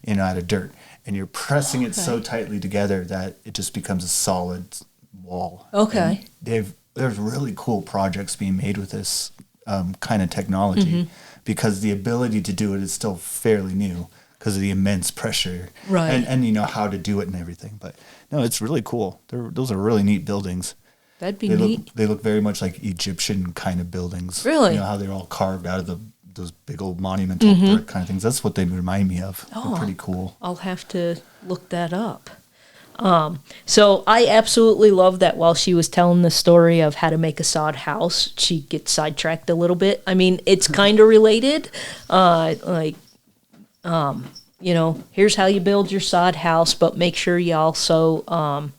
you know, out of dirt. And you're pressing it so tightly together that it just becomes a solid wall. Okay. And there's really cool projects being made with this kind of technology, because the ability to do it is still fairly new because of the immense pressure. Right. And you know how to do it and everything. But no, it's really cool. Those are really neat buildings. That'd be neat. They look very much like Egyptian kind of buildings. Really? You know how they're all carved out of those big old monumental brick kind of things. That's what they remind me of. They're pretty cool. I'll have to look that up. So I absolutely love that while she was telling the story of how to make a sod house, she gets sidetracked a little bit. I mean, it's kind of related. You know, here's how you build your sod house, but make sure you also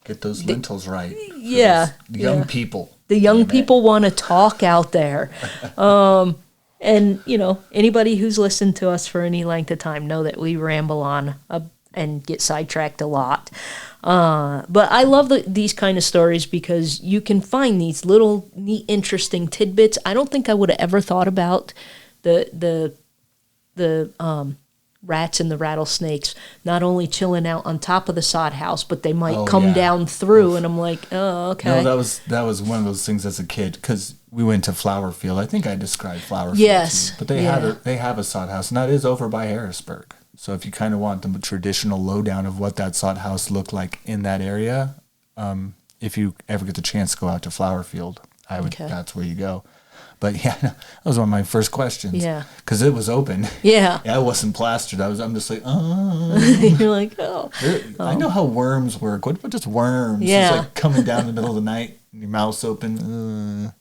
get those lintels right. Yeah. Young people. The young people want to talk out there. And, you know, anybody who's listened to us for any length of time know that we ramble on and get sidetracked a lot. But I love these kind of stories because you can find these little neat, interesting tidbits. I don't think I would have ever thought about the rats and the rattlesnakes not only chilling out on top of the sod house, but they might come down through. And I'm like, oh, okay. No, that was one of those things as a kid, because we went to Flower Field. I think I described Flower Field. Yes. But they have a sod house, and that is over by Harrisburg. So if you kind of want the traditional lowdown of what that sod house looked like in that area, if you ever get the chance to go out to Flower Field, that's where you go. But yeah, that was one of my first questions. Yeah. Because it was open. Yeah. Yeah, it wasn't plastered. I'm just like, oh. You're like, oh. I know how worms work. What just worms? Yeah. It's like coming down in the middle of the night, and your mouth's open.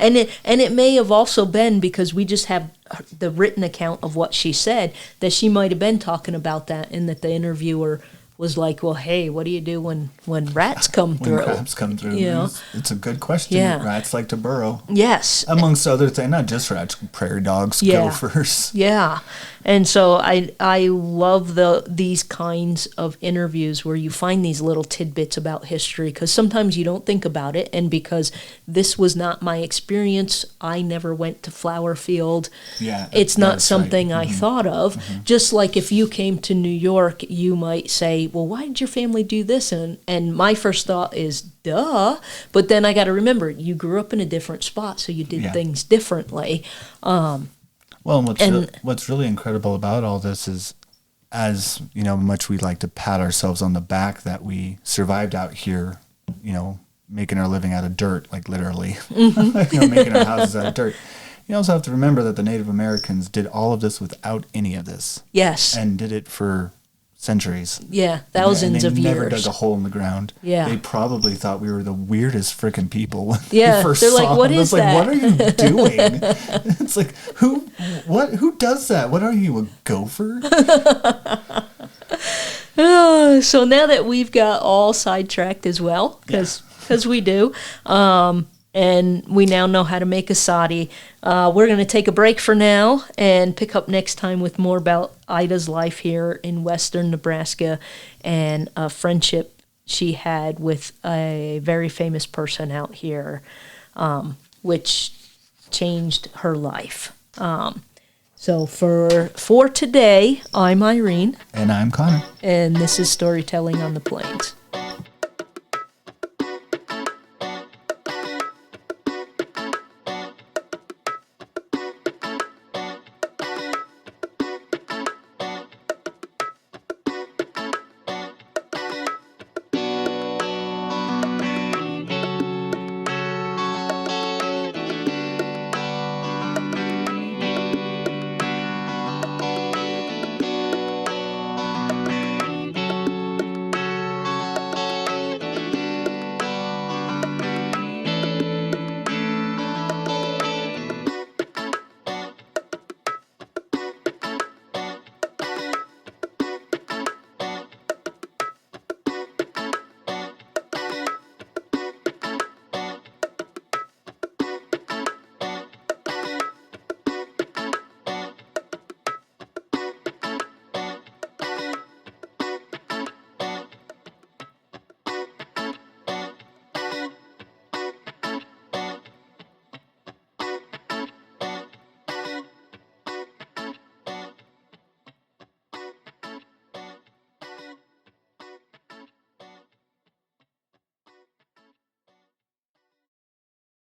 And it may have also been because we just have the written account of what she said, that she might have been talking about that, and that the interviewer was like, well, hey, what do you do when rats come through? When rats come through. You know? It's a good question. Yeah. Rats like to burrow. Yes. Amongst other things, not just rats, prairie dogs, gophers. Yeah. And so I love these kinds of interviews where you find these little tidbits about history, because sometimes you don't think about it, and because this was not my experience, I never went to Flowerfield. Yeah, it's not something I thought of. Just like if you came to New York, you might say, well, why did your family do this? And my first thought is, duh. But then I got to remember, you grew up in a different spot, so you did things differently. Well, what's really incredible about all this is, as you know, much we like to pat ourselves on the back that we survived out here, you know, making our living out of dirt, like literally, making our houses out of dirt. You also have to remember that the Native Americans did all of this without any of this. Yes. And did it for centuries. Yeah, thousands of years. They never dug a hole in the ground. Yeah. They probably thought we were the weirdest freaking people when they first they're saw like, what them. is It's that? like, what are you doing? It's like, who does that? What are you, a gopher? So now that we've got all sidetracked as well, because we do, and we now know how to make a sadi, we're going to take a break for now and pick up next time with more about Idah's life here in western Nebraska and a friendship she had with a very famous person out here, which changed her life. So for today, I'm Irene. And I'm Connor. And this is Storytelling on the Plains.